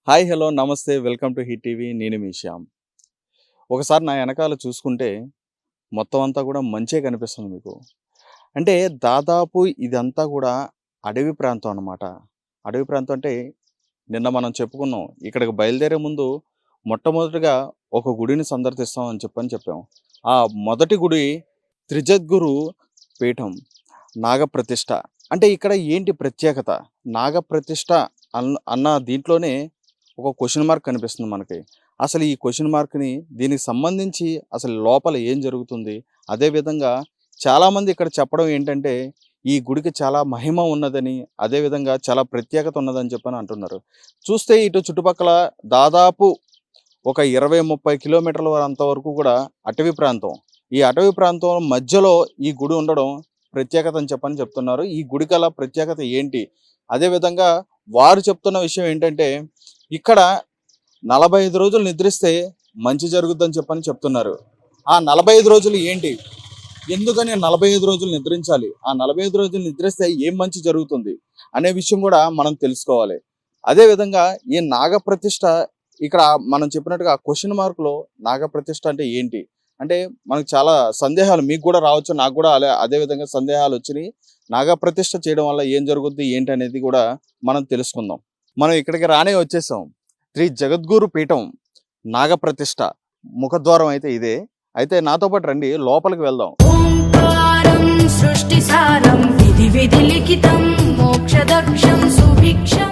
Hi hello నమస్తే welcome to hit TV. నేను మీ శ్యామ్. ఒకసారి నా వెనకాల చూసుకుంటే మొత్తం అంతా కూడా మంచే కనిపిస్తుంది మీకు. అంటే దాదాపు ఇదంతా కూడా అడవి ప్రాంతం అన్నమాట. అడవి ప్రాంతం అంటే నిన్న మనం చెప్పుకున్నాం. ఇక్కడికి బయలుదేరే ముందు మొట్టమొదటిగా ఒక గుడిని సందర్శిస్తాం అని చెప్పాం. ఆ మొదటి గుడి త్రిజద్గురు పీఠం నాగప్రతిష్ఠ. అంటే ఇక్కడ ఏంటి ప్రత్యేకత? నాగప్రతిష్ఠ అన్న దీంట్లోనే ఒక క్వశ్చన్ మార్క్ కనిపిస్తుంది మనకి. అసలు ఈ క్వశ్చన్ మార్క్ని దీనికి సంబంధించి అసలు లోపల ఏం జరుగుతుంది? అదేవిధంగా చాలామంది ఇక్కడ చెప్పడం ఏంటంటే ఈ గుడికి చాలా మహిమ ఉన్నదని, అదేవిధంగా చాలా ప్రత్యేకత ఉన్నదని చెప్పని అంటున్నారు. చూస్తే ఇటు చుట్టుపక్కల దాదాపు ఒక 20-30 కిలోమీటర్ల అంతవరకు కూడా అటవీ ప్రాంతం. ఈ అటవీ ప్రాంతం మధ్యలో ఈ గుడి ఉండడం ప్రత్యేకత అని చెప్పని చెప్తున్నారు. ఈ గుడి గల ప్రత్యేకత ఏంటి? అదేవిధంగా వారు చెప్తున్న విషయం ఏంటంటే ఇక్కడ 45 రోజులు నిద్రిస్తే మంచి జరుగుద్దని చెప్పని చెప్తున్నారు. ఆ 45 రోజులు ఏంటి? ఎందుకని 45 రోజులు నిద్రించాలి? ఆ 45 రోజులు నిద్రిస్తే ఏం మంచి జరుగుతుంది అనే విషయం కూడా మనం తెలుసుకోవాలి. అదేవిధంగా ఈ నాగప్రతిష్ఠ ఇక్కడ మనం చెప్పినట్టుగా క్వశ్చన్ మార్క్లో నాగప్రతిష్ఠ అంటే ఏంటి అంటే మనకు చాలా సందేహాలు మీకు కూడా రావచ్చు, నాకు కూడా అదేవిధంగా సందేహాలు వచ్చినాయి. నాగప్రతిష్ఠ చేయడం వల్ల ఏం జరుగుద్ది ఏంటి అనేది కూడా మనం తెలుసుకుందాం. మనం ఇక్కడికి రానే వచ్చేసాం. శ్రీ జగద్గురు పీఠం నాగప్రతిష్ఠ ముఖద్వారం అయితే ఇదే. అయితే నాతో పాటు రండి, లోపలికి వెళ్దాం. ఓంకారం సృష్టిసారం విధి విధి లిఖితం మోక్షదక్షం సుభిక్షం.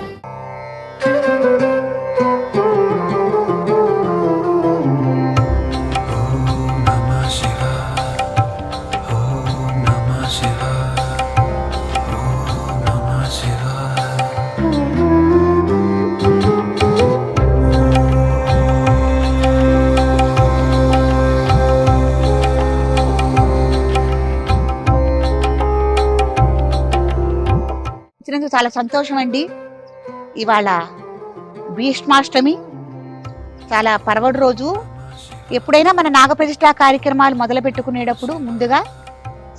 చాలా సంతోషం అండి. ఇవాళ భీష్మాష్టమి, చాలా పర్వడి రోజు. ఎప్పుడైనా మన నాగప్రతిష్ఠా కార్యక్రమాలు మొదలు పెట్టుకునేటప్పుడు ముందుగా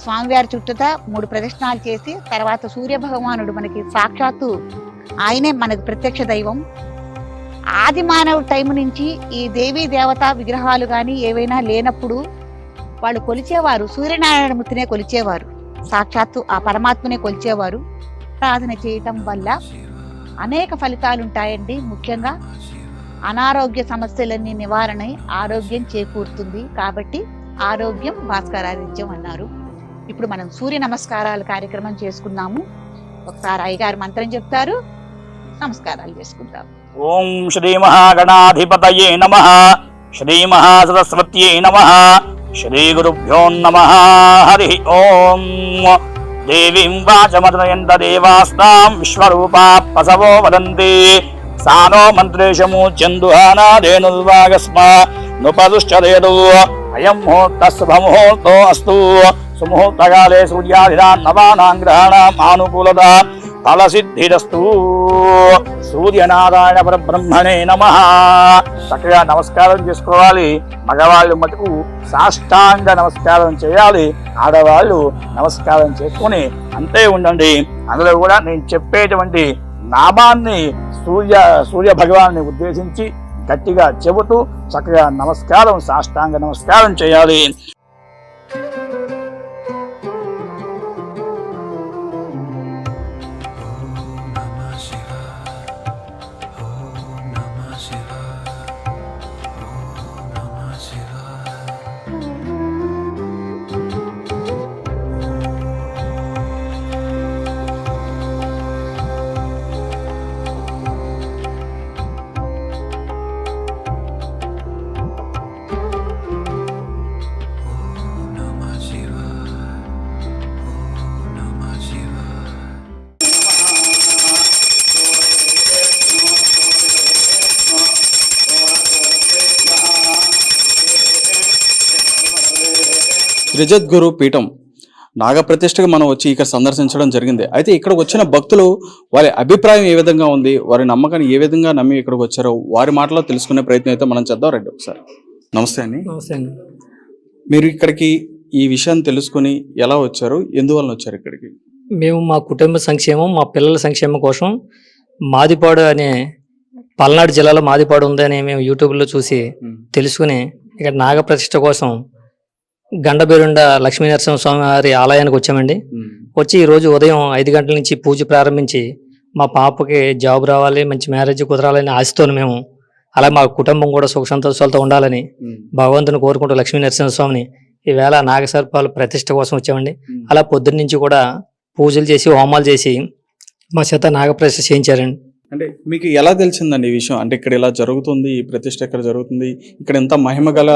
స్వామివారి చుట్టూత 3 ప్రదక్షిణాలు చేసి తర్వాత సూర్య భగవానుడు మనకి సాక్షాత్తు ఆయనే మనకు ప్రత్యక్ష దైవం. ఆది మానవ టైం నుంచి ఈ దేవీ దేవతా విగ్రహాలు కానీ ఏవైనా లేనప్పుడు వాళ్ళు కొలిచేవారు సూర్యనారాయణమూర్తినే కొలిచేవారు, సాక్షాత్తు ఆ పరమాత్మనే కొలిచేవారు. ప్రార్థన చేయటం వల్ల అనేక ఫలితాలు ఉంటాయండి. ముఖ్యంగా అనారోగ్య సమస్యలన్నీ నివారణ, ఆరోగ్యం చేకూరుతుంది. కాబట్టి ఆరోగ్యం భాస్కరాదిత్యం అన్నారు. ఇప్పుడు మనం సూర్య నమస్కారాల కార్యక్రమం చేసుకున్నాము. ఒకసారి అయ్యగారు మంత్రం చెప్తారు, నమస్కారాలు చేసుకుంటాం. ఓం శ్రీ మహాగణాధిపతయే నమః, శ్రీ మహాసరస్వత్యై నమః, శ్రీ గురుభ్యో నమః. హరి ఓం. దేవీం వాచమతనయంత దేవాస్తాం విశ్వరూపా పసవో వదంతి సానో మంత్రేషముచ్యందుహానాదేనుర్వాగస్మ నుపదుశ్చదేదు అయం ముహూర్తః శుభముహూర్తో అస్తు. సుముహూర్తకాలే సూర్యాదినాం నవానాం గ్రహాణాం ఆనుకూలత ఫలసిద్ధిరస్తు. సూర్యనారాయణ పరబ్రహ్మణే నమః. చక్కగా నమస్కారం చేసుకోవాలి. మగవాళ్ళు మటుకు సాష్టాంగ నమస్కారం చేయాలి, ఆడవాళ్ళు నమస్కారం చేసుకుని అంతే ఉండండి. అందులో కూడా నేను చెప్పేటువంటి నామాన్ని సూర్య భగవాన్ని ఉద్దేశించి గట్టిగా చెబుతూ చక్కగా నమస్కారం, సాష్టాంగ నమస్కారం చేయాలి. త్రిజద్గురు పీఠం నాగప్రతిష్ఠకు మనం వచ్చి ఇక్కడ సందర్శించడం జరిగింది. అయితే ఇక్కడ వచ్చిన భక్తులు వారి అభిప్రాయం ఏ విధంగా ఉంది, వారి నమ్మకాన్ని ఏ విధంగా నమ్మి ఇక్కడికి వచ్చారో వారి మాటలో తెలుసుకునే ప్రయత్నం అయితే మనం చేద్దాం. రండి ఒకసారి. నమస్తే అండి. నమస్తే అండి. మీరు ఇక్కడికి ఈ విషయాన్ని తెలుసుకుని ఎలా వచ్చారు, ఎందువలన వచ్చారు ఇక్కడికి? మేము మా కుటుంబ సంక్షేమం, మా పిల్లల సంక్షేమం కోసం మాదిపాడు అనే పల్నాడు జిల్లాలో మాదిపాడు ఉందని మేము యూట్యూబ్లో చూసి తెలుసుకుని ఇక్కడ నాగప్రతిష్ఠ కోసం గండబేరుండ లక్ష్మీనరసింహ స్వామి వారి ఆలయానికి వచ్చామండి. వచ్చి ఈరోజు ఉదయం 5 గంటల నుంచి పూజ ప్రారంభించి మా పాపకి జాబ్ రావాలి, మంచి మ్యారేజ్ కుదరాలని ఆశతో మేము, అలా మా కుటుంబం కూడా సుఖ సంతోషాలతో ఉండాలని భగవంతుని కోరుకుంటూ లక్ష్మీ నరసింహస్వామిని ఈవేళ నాగసర్పాల ప్రతిష్ఠ కోసం వచ్చామండి. అలా పొద్దున్న నుంచి కూడా పూజలు చేసి హోమాలు చేసి మా చేత నాగప్రతిష్ఠ చేయించారండి. అంటే మీకు ఎలా తెలిసిందండి ఈ విషయం? అంటే ఇక్కడ ఇలా జరుగుతుంది, ఈ ప్రతిష్ఠ ఇక్కడ జరుగుతుంది, ఇక్కడ ఎంత మహిమ గల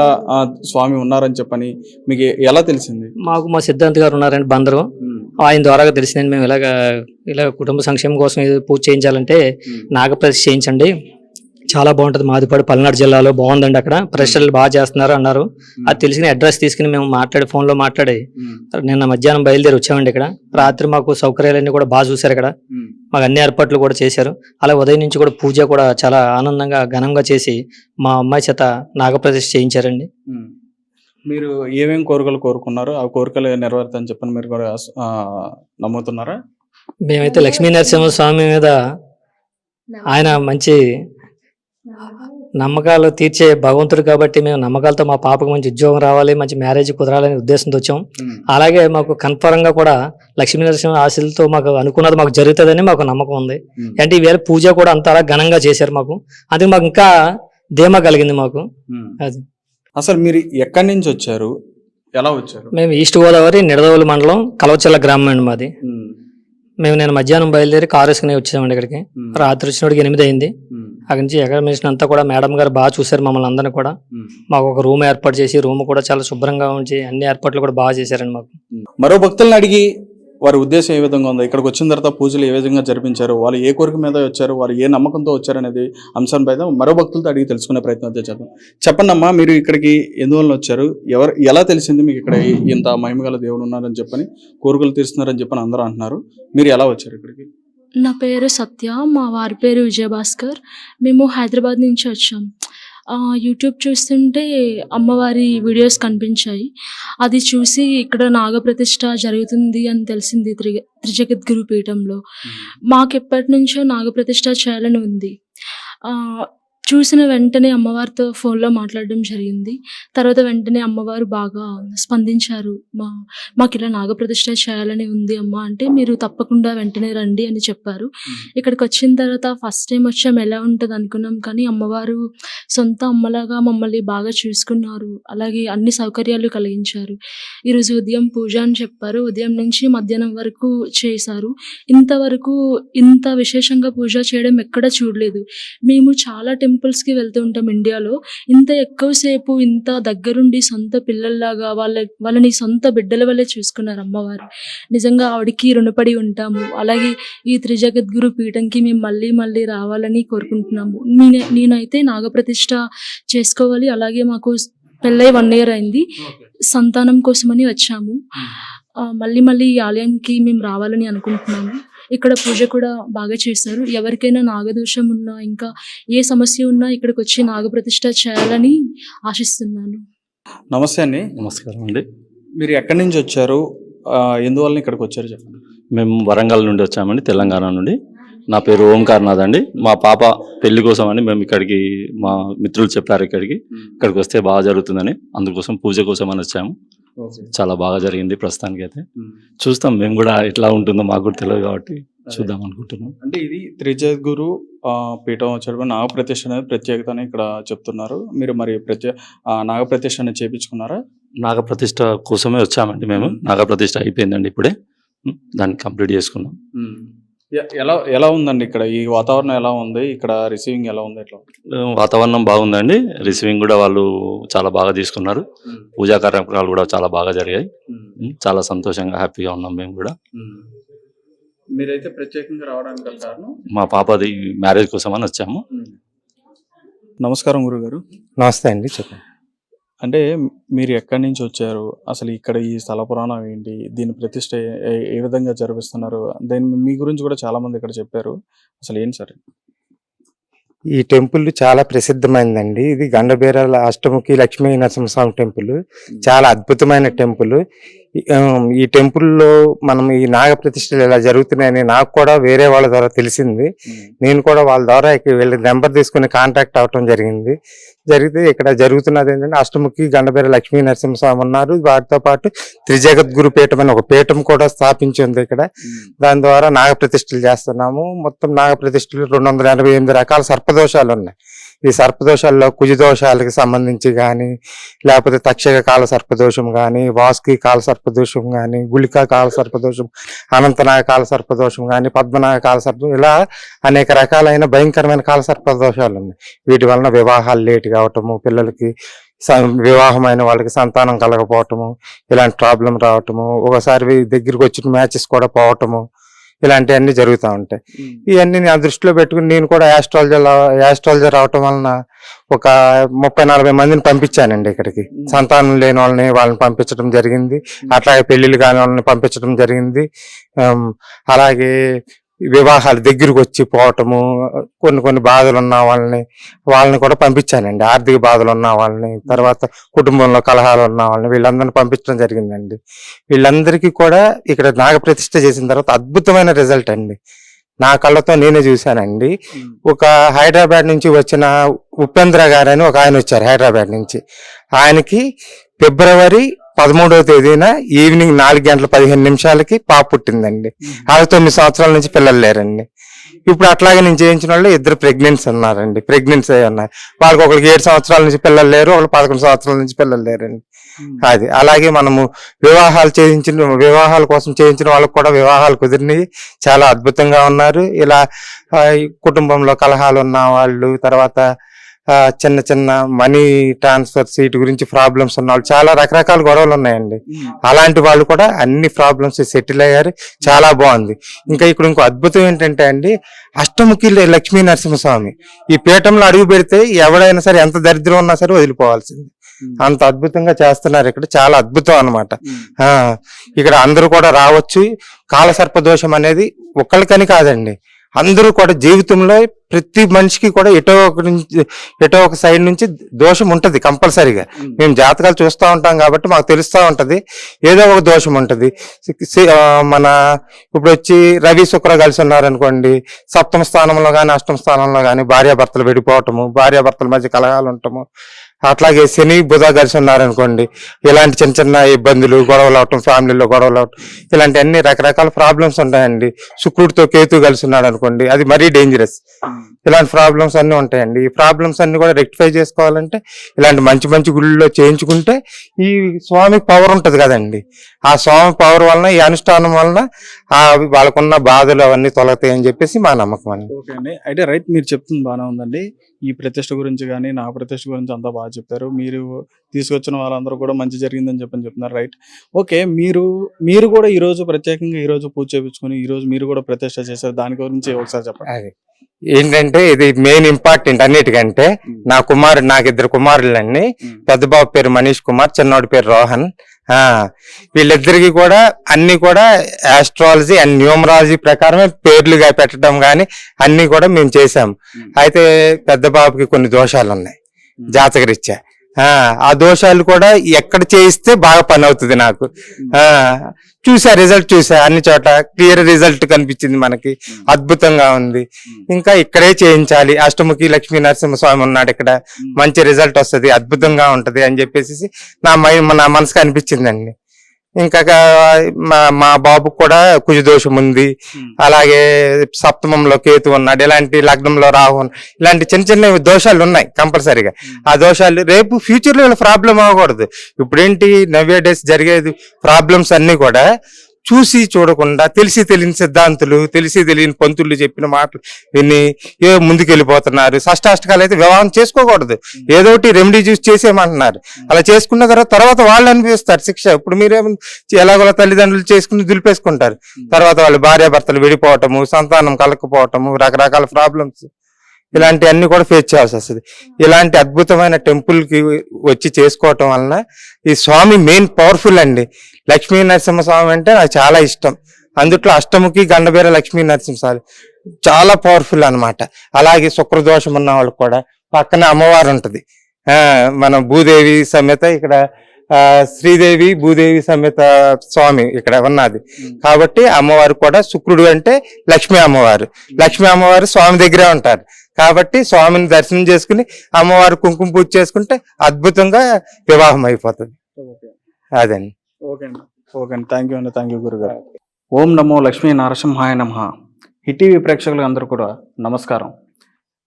స్వామి ఉన్నారని చెప్పని మీకు ఎలా తెలిసింది? మాకు మా సిద్ధాంత్ గారు ఉన్నారండి బందరు, ఆయన ద్వారాగా తెలిసిందండి. మేము ఇలా కుటుంబ సంక్షేమం కోసం ఏదో పూజ చేయించాలంటే నాగప్రతిష్ఠ చేయించండి, చాలా బాగుంటుంది, మాదిపాడు పల్నాడు జిల్లాలో బాగుందండి, అక్కడ ప్రశ్నలు బాగా చేస్తున్నారు అన్నారు. అది తెలిసిన అడ్రస్ తీసుకుని మేము ఫోన్లో మాట్లాడి నిన్న మధ్యాహ్నం బయలుదేరి వచ్చామండి. ఇక్కడ రాత్రి మాకు సౌకర్యాలన్నీ కూడా బాగా చూశారు, ఇక్కడ మాకు అన్ని ఏర్పాట్లు కూడా చేశారు. అలా ఉదయం నుంచి కూడా పూజ కూడా చాలా ఆనందంగా ఘనంగా చేసి మా అమ్మాయి చేత నాగప్రతిష్ఠ చేయించారండి. మీరు ఏమేమి కోరికలు కోరుకున్నారు, ఆ కోరికలు నెరవేరుతాయని చెప్పని మీరు కూడా నమ్ముతున్నారా? మేమైతే లక్ష్మీ నరసింహ స్వామి మీద ఆయన మంచి నమ్మకాలు తీర్చే భగవంతుడు కాబట్టి మేము నమ్మకాలతో మా పాపకు మంచి ఉద్యోగం రావాలి, మంచి మ్యారేజ్ కుదరాలనే ఉద్దేశంతో వచ్చాం. అలాగే మాకు కన్ఫర్మ్ గా కూడా లక్ష్మీ నరసింహ ఆశలతో మాకు అనుకున్నది మాకు జరుగుతుందని మాకు నమ్మకం ఉంది. అంటే ఈవేళ పూజ కూడా అంత ఘనంగా చేశారు మాకు, అందుకే మాకు ఇంకా ధీమా కలిగింది మాకు. అది అసలు మీరు ఎక్కడి నుంచి వచ్చారు, ఎలా వచ్చారు? మేము ఈస్ట్ గోదావరి నిడదవోలు మండలం కలవచల్ల గ్రామం అండి మాది. నేను మధ్యాహ్నం బయలుదేరి కారు వేసుకుని వచ్చామండి ఇక్కడికి. రాత్రి వచ్చినోడికి 8 అయింది. అక్కడి నుంచి ఎక్కడ అంతా కూడా మేడం గారు బాగా చూశారు మమ్మల్ని అందరినీ కూడా. మాకు ఒక రూమ్ ఏర్పాటు చేసి, రూమ్ కూడా చాలా శుభ్రంగా ఉంచి అన్ని ఏర్పాట్లు కూడా బాగా చేశారండి మాకు. మరో భక్తులను అడిగి వారి ఉద్దేశం ఏ విధంగా ఉందో, ఇక్కడికి వచ్చిన తర్వాత పూజలు ఏ విధంగా జరిపించారు, వాళ్ళు ఏ కోరిక మీద వచ్చారు, వారు ఏ నమ్మకంతో వచ్చారు అనేది అంశంపై మరో భక్తులతో అడిగి తెలుసుకునే ప్రయత్నం అయితే చేద్దాం. చెప్పండి అమ్మా, మీరు ఇక్కడికి ఎందువల్ల వచ్చారు, ఎలా తెలిసింది మీకు ఇక్కడ ఇంత మహిమగల దేవుడు ఉన్నారని చెప్పని, కోరికలు తీరుస్తున్నారని చెప్పని అందరూ అంటున్నారు, మీరు ఎలా వచ్చారు ఇక్కడికి? నా పేరు సత్య, మా వారి పేరు విజయభాస్కర్. మేము హైదరాబాద్ నుంచి వచ్చాం. యూట్యూబ్ చూస్తుంటే అమ్మవారి వీడియోస్ కనిపించాయి. అది చూసి ఇక్కడ నాగప్రతిష్ఠ జరుగుతుంది అని తెలిసింది త్రిజగద్గురు పీఠంలో. మాకు ఎప్పటి నుంచో నాగప్రతిష్ఠ చేయాలని ఉంది. చూసిన వెంటనే అమ్మవారితో ఫోన్లో మాట్లాడడం జరిగింది. తర్వాత వెంటనే అమ్మవారు బాగా స్పందించారు. మాకు ఇలా నాగప్రతిష్ఠ చేయాలని ఉంది అమ్మ అంటే, మీరు తప్పకుండా వెంటనే రండి అని చెప్పారు. ఇక్కడికి వచ్చిన తర్వాత ఫస్ట్ టైం వచ్చాం, ఎలా ఉంటుంది అనుకున్నాం, కానీ అమ్మవారు సొంత అమ్మలాగా మమ్మల్ని బాగా చూసుకున్నారు. అలాగే అన్ని సౌకర్యాలు కలిగించారు. ఈరోజు ఉదయం పూజ అని చెప్పారు, ఉదయం నుంచి మధ్యాహ్నం వరకు చేశారు. ఇంతవరకు ఇంత విశేషంగా పూజ చేయడం ఎక్కడ చూడలేదు. మేము చాలా టెంపుల్స్కి వెళ్తూ ఉంటాం ఇండియాలో, ఇంత ఎక్కువసేపు ఇంత దగ్గరుండి సొంత పిల్లల్లాగా వాళ్ళని సొంత బిడ్డల వల్లే చూసుకున్నారు అమ్మవారు. నిజంగా ఆవిడకి రుణపడి ఉంటాము. అలాగే ఈ త్రిజగద్గురు పీఠంకి మేము మళ్ళీ మళ్ళీ రావాలని కోరుకుంటున్నాము. నేనైతే నాగప్రతిష్ఠ చేసుకోవాలి. అలాగే మాకు పెళ్ళై 1 year అయింది, సంతానం కోసమని వచ్చాము. మళ్ళీ మళ్ళీ ఈ ఆలయానికి మేము రావాలని అనుకుంటున్నాము. ఇక్కడ పూజ కూడా బాగా చేశారు. ఎవరికైనా నాగదోషం ఉన్నా, ఇంకా ఏ సమస్య ఉన్నా ఇక్కడికి వచ్చి నాగప్రతిష్ఠ చేయాలని ఆశిస్తున్నాను. నమస్తే అండి. నమస్కారం అండి. మీరు ఎక్కడి నుంచి వచ్చారు, ఎందువల్ల ఇక్కడికి వచ్చారు చెప్పండి? మేము వరంగల్ నుండి వచ్చామండి, తెలంగాణ నుండి. నా పేరు ఓంకార్నాథ్ అండి. మా పాప పెళ్లి కోసం అని మేము ఇక్కడికి, మా మిత్రులు చెప్పారు ఇక్కడికి వస్తే బాగా జరుగుతుందని, అందుకోసం పూజ కోసం అని వచ్చాము. చాలా బాగా జరిగింది ప్రస్తుతానికి అయితే. చూస్తాం మేము కూడా ఎట్లా ఉంటుందో, మాకు కూడా తెలియదు కాబట్టి చూద్దాం అనుకుంటున్నాం. అంటే ఇది త్రిజగద్గురు పీఠం వచ్చేటప్పుడు నాగప్రతిష్ఠ అనేది ప్రత్యేకత అని ఇక్కడ చెప్తున్నారు. మీరు మరి నాగప్రతిష్ఠ అనేది చేయించుకున్నారా? నాగప్రతిష్ఠ కోసమే వచ్చామండి మేము. నాగప్రతిష్ఠ అయిపోయిందండి ఇప్పుడే, దాన్ని కంప్లీట్ చేసుకున్నాం. ఎలా ఉందండి ఇక్కడ ఈ వాతావరణం, ఎలా ఉంది ఇక్కడ రిసీవింగ్ ఎలా ఉంది? ఎట్లా వాతావరణం బాగుందండి, రిసీవింగ్ కూడా వాళ్ళు చాలా బాగా తీసుకున్నారు. పూజా కార్యక్రమాలు కూడా చాలా బాగా జరిగాయి. చాలా సంతోషంగా హ్యాపీగా ఉన్నాం మేము కూడా. మీరైతే ప్రత్యేకంగా రావడానికి కారణం? మా పాపది మ్యారేజ్ కోసం అని వచ్చాము. నమస్కారం గురుగారు. నమస్తే అండి, చెప్పండి. అంటే మీరు ఎక్కడి నుంచి వచ్చారు, అసలు ఇక్కడ ఈ స్థల పురాణం ఏంటి, దీని ప్రతిష్ట ఏ విధంగా జరిపిస్తున్నారు, మీ గురించి కూడా చాలా మంది ఇక్కడ చెప్పారు, అసలు ఏంటి సార్? ఈ టెంపుల్ చాలా ప్రసిద్ధమైనదండి. ఇది గండబేరాల అష్టముఖి లక్ష్మీ నరసింహస్వామి టెంపుల్. చాలా అద్భుతమైన టెంపుల్. ఈ టెంపుల్లో మనం ఈ నాగ ప్రతిష్టలు ఇలా జరుగుతున్నాయని నాకు కూడా వేరే వాళ్ళ ద్వారా తెలిసింది. నేను కూడా వాళ్ళ ద్వారా ఇక్కడ వీళ్ళ నెంబర్ తీసుకుని కాంటాక్ట్ అవటం జరిగితే ఇక్కడ జరుగుతున్నది ఏంటంటే అష్టముఖి గండబేర లక్ష్మీ నరసింహస్వామి ఉన్నారు. వాటితో పాటు త్రిజగద్గురు పీఠం అని ఒక పీఠం కూడా స్థాపించి ఉంది ఇక్కడ. దాని ద్వారా నాగ ప్రతిష్టలు చేస్తున్నాము. మొత్తం నాగ ప్రతిష్టలు 288 రకాల సర్పదోషాలు ఉన్నాయి. ఈ సర్పదోషాల్లో కుజదోషాలకు సంబంధించి కానీ, లేకపోతే తక్షక కాల సర్పదోషం కానీ, వాసుకి కాల సర్పదోషం కానీ, గుళికా కాల సర్పదోషం, అనంతనాగ కాల సర్పదోషం కానీ, పద్మనాగ కాల సర్పదోషం, ఇలా అనేక రకాలైన భయంకరమైన కాల సర్పదోషాలు ఉన్నాయి. వీటి వలన వివాహాలు లేట్ కావటము, పిల్లలకి వివాహమైన వాళ్ళకి సంతానం కలగపోవటము, ఇలాంటి ప్రాబ్లం రావటము, ఒకసారి దగ్గరికి వచ్చిన మ్యాచెస్ కూడా ఇలాంటివన్నీ జరుగుతూ ఉంటాయి. ఇవన్నీ నా దృష్టిలో పెట్టుకుని నేను కూడా యాస్ట్రాలజర్ అవటం వలన ఒక 30-40 మందిని పంపించానండి ఇక్కడికి. సంతానం లేని వాళ్ళని పంపించడం జరిగింది. అట్లాగే పెళ్లిళ్ళు కాని వాళ్ళని పంపించడం జరిగింది. అలాగే వివాహాలు దగ్గరకు వచ్చి పోవటము, కొన్ని బాధలు ఉన్న వాళ్ళని కూడా పంపించానండి. ఆర్థిక బాధలు ఉన్న వాళ్ళని, తర్వాత కుటుంబంలో కలహాలు ఉన్న వాళ్ళని, వీళ్ళందరినీ పంపించడం జరిగిందండి. వీళ్ళందరికీ కూడా ఇక్కడ నాగప్రతిష్ఠ చేసిన తర్వాత అద్భుతమైన రిజల్ట్ అండి. నా కళ్ళతో నేనే చూశానండి. ఒక హైదరాబాద్ నుంచి వచ్చిన ఉపేంద్ర గారు అని ఒక ఆయన వచ్చారు హైదరాబాద్ నుంచి. ఆయనకి ఫిబ్రవరి 13వ తేదీన ఈవినింగ్ 4:15 పాప పుట్టిందండి. 9 సంవత్సరాల నుంచి పిల్లలు లేరండి. ఇప్పుడు అట్లాగే నేను చేయించిన వాళ్ళు 2 ప్రెగ్నెన్సీ ఉన్నారండి. ప్రెగ్నెన్సీ అయి ఉన్నాయి. వాళ్ళకి ఒకరికి 7 సంవత్సరాల నుంచి పిల్లలు లేరు, ఒకరికి 11 సంవత్సరాల నుంచి పిల్లలు లేరండి. అది అలాగే మనము వివాహాల కోసం చేయించిన వాళ్ళకి కూడా వివాహాలు కుదిరినాయి. చాలా అద్భుతంగా ఉన్నారు. ఇలా కుటుంబంలో కలహాలు ఉన్న వాళ్ళు, తర్వాత చిన్న మనీ ట్రాన్స్ఫర్స్ వీటి గురించి ప్రాబ్లమ్స్ ఉన్న వాళ్ళు, చాలా రకరకాల గొడవలు ఉన్నాయండి. అలాంటి వాళ్ళు కూడా అన్ని ప్రాబ్లమ్స్ సెటిల్ అయ్యారు. చాలా బాగుంది. ఇంకా ఇక్కడ ఇంకో అద్భుతం ఏంటంటే అండి, అష్టముఖి లక్ష్మీ నరసింహస్వామి ఈ పీఠంలో అడుగు పెడితే ఎవడైనా సరే ఎంత దరిద్రం ఉన్నా సరే వదిలిపోవాల్సింది. అంత అద్భుతంగా చేస్తున్నారు ఇక్కడ. చాలా అద్భుతం అన్నమాట. ఇక్కడ అందరూ కూడా రావచ్చు. కాలసర్ప దోషం అనేది ఒక్కరికని కాదండి, అందరూ కూడా జీవితంలో ప్రతి మనిషికి కూడా ఎటో ఒక సైడ్ నుంచి దోషం ఉంటది కంపల్సరీగా. మేము జాతకాలు చూస్తూ ఉంటాం కాబట్టి మాకు తెలుస్తూ ఉంటది ఏదో ఒక దోషం ఉంటది. మన ఇప్పుడు వచ్చి రవి శుక్ర కలిసి ఉన్నారనుకోండి, 7వ స్థానంలో కానీ 8వ స్థానంలో కానీ భార్యాభర్తలు విడిపోవటము, భార్యాభర్తల మధ్య కలహాలు ఉండటము. అట్లాగే శని బుధ కలిసి ఉన్నారనుకోండి, ఇలాంటి చిన్న ఇబ్బందులు, గొడవలు అవటం, ఫ్యామిలీలో గొడవలు అవటం, ఇలాంటి అన్ని రకరకాల ప్రాబ్లమ్స్ ఉంటాయండి. శుక్రుడితో కేతు కలిసి ఉన్నాడు అనుకోండి, అది మరీ డేంజరస్. ఇలాంటి ప్రాబ్లమ్స్ అన్ని ఉంటాయండి. ఈ ప్రాబ్లమ్స్ అన్ని కూడా రెక్టిఫై చేసుకోవాలంటే ఇలాంటి మంచి గుళ్ళలో చేయించుకుంటే ఈ స్వామి పవర్ ఉంటది కదండి. ఆ స్వామి పవర్ వలన, ఈ అనుష్ఠానం వలన వాళ్ళకున్న బాధలు అవన్నీ తొలగుతాయి అని చెప్పేసి మా నమ్మకం అండి. ఓకే అండి. అయితే రైట్, మీరు చెప్తుంది బాగానే ఉందండి. ఈ ప్రతిష్ట గురించి కానీ నా ప్రతిష్ట గురించి అంతా బాగా చెప్పారు. మీరు తీసుకొచ్చిన వాళ్ళందరూ కూడా మంచి జరిగిందని చెప్తున్నారు. రైట్. ఓకే, మీరు కూడా ఈ రోజు ప్రత్యేకంగా ఈ రోజు పూజ చేయించుకుని ఈ రోజు మీరు కూడా ప్రతిష్ట చేశారు. దాని గురించి ఒకసారి చెప్పండి. అది ఏంటంటే ఇది మెయిన్ ఇంపార్టెంట్ అన్నిటికంటే. నాకు 2 కుమారులండి. పెద్ద బాబు పేరు మనీష్ కుమార్, చిన్నోడి పేరు రోహన్. వీళ్ళిద్దరికి కూడా అన్ని కూడా ఆస్ట్రాలజీ అండ్ న్యూమరాలజీ ప్రకారమే పేర్లుగా పెట్టడం గాని అన్ని కూడా మేము చేసాం. అయితే పెద్ద బాబుకి కొన్ని దోషాలు ఉన్నాయి జాతకరీత్యా. ఆ దోషాలు కూడా ఎక్కడ చేయిస్తే బాగా పని అవుతుంది నాకు. రిజల్ట్ చూసా అన్ని చోట్ల క్లియర్ రిజల్ట్ కనిపించింది మనకి. అద్భుతంగా ఉంది. ఇంకా ఇక్కడే చేయించాలి, అష్టముఖి లక్ష్మీ నరసింహస్వామి ఉన్నాడు ఇక్కడ, మంచి రిజల్ట్ వస్తుంది, అద్భుతంగా ఉంటది అని చెప్పేసి నా మనసుకు అనిపించిందండి. ఇంకా మా బాబు కూడా కుజదోషం ఉంది, అలాగే సప్తమంలో కేతు ఉన్నాడు, ఇలాంటి లగ్నంలో రాహు, ఇలాంటి చిన్న దోషాలు ఉన్నాయి కంపల్సరీగా. ఆ దోషాలు రేపు ఫ్యూచర్ లో ప్రాబ్లం అవ్వకూడదు. ఇప్పుడేంటి నవ్వే డేస్ జరిగేది ప్రాబ్లమ్స్ అన్ని కూడా చూడకుండా తెలియని సిద్ధాంతులు, తెలియని పంతులు చెప్పిన మాటలు విని ముందుకెళ్ళిపోతున్నారు. షష్టాష్టకాలు అయితే వివాహం చేసుకోకూడదు, ఏదో ఒకటి రెమెడీ చూసి చేసేయమంటున్నారు. అలా చేసుకున్న తర్వాత వాళ్ళు అనిపిస్తారు శిక్ష. ఇప్పుడు మీరేమో ఎలాగోలా తల్లిదండ్రులు చేసుకుని దులిపేసుకుంటారు. తర్వాత వాళ్ళు భార్యాభర్తలు విడిపోవటము, సంతానం కలకపోవటము, రకరకాల ప్రాబ్లమ్స్, ఇలాంటివన్నీ కూడా ఫేస్ చేయాల్సి వస్తుంది. ఇలాంటి అద్భుతమైన టెంపుల్ కి వచ్చి చేసుకోవటం వలన ఈ స్వామి మెయిన్ పవర్ఫుల్ అండి. లక్ష్మీ నరసింహస్వామి అంటే నాకు చాలా ఇష్టం. అందుట్లో అష్టముఖి గండబేర లక్ష్మీ నరసింహస్వామి చాలా పవర్ఫుల్ అన్నమాట. అలాగే శుక్రదోషం ఉన్న వాళ్ళకి కూడా పక్కన అమ్మవారు ఉంటది. మన భూదేవి సమేత ఇక్కడ శ్రీదేవి భూదేవి సమేత స్వామి ఇక్కడ ఉన్నది. కాబట్టి అమ్మవారు కూడా శుక్రుడు అంటే లక్ష్మీ అమ్మవారు. లక్ష్మీ అమ్మవారు స్వామి దగ్గరే ఉంటారు. కాబట్టి స్వామిని దర్శనం చేసుకుని అమ్మవారు కుంకుమ పూజ చేసుకుంటే అద్భుతంగా వివాహం అయిపోతుంది. అదండి. ఓకే అండి. ఓకే అండి. థ్యాంక్ యూ గురుగారు. ఓం నమో లక్ష్మీ నరసింహాయ నమః. హిట్ టీవీ ప్రేక్షకులు అందరూ కూడా నమస్కారం.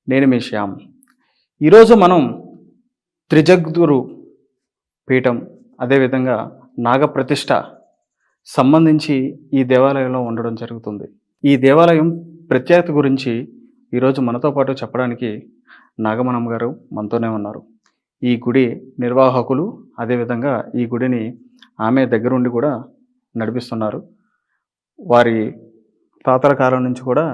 నేను మీ శ్యామ్. ఈరోజు మనం త్రిజగద్గురు పీఠం అదేవిధంగా నాగప్రతిష్ఠ సంబంధించి ఈ దేవాలయంలో ఉండడం జరుగుతుంది. ఈ దేవాలయం ప్రత్యేకత గురించి ఈరోజు మనతో పాటు చెప్పడానికి నాగమణమ్మ గారు మనతోనే ఉన్నారు. ఈ గుడి నిర్వాహకులు, అదేవిధంగా ఈ గుడిని ఆమె దగ్గరుండి కూడా నడిపిస్తున్నారు. వారి తాతల కాలం నుంచి కూడా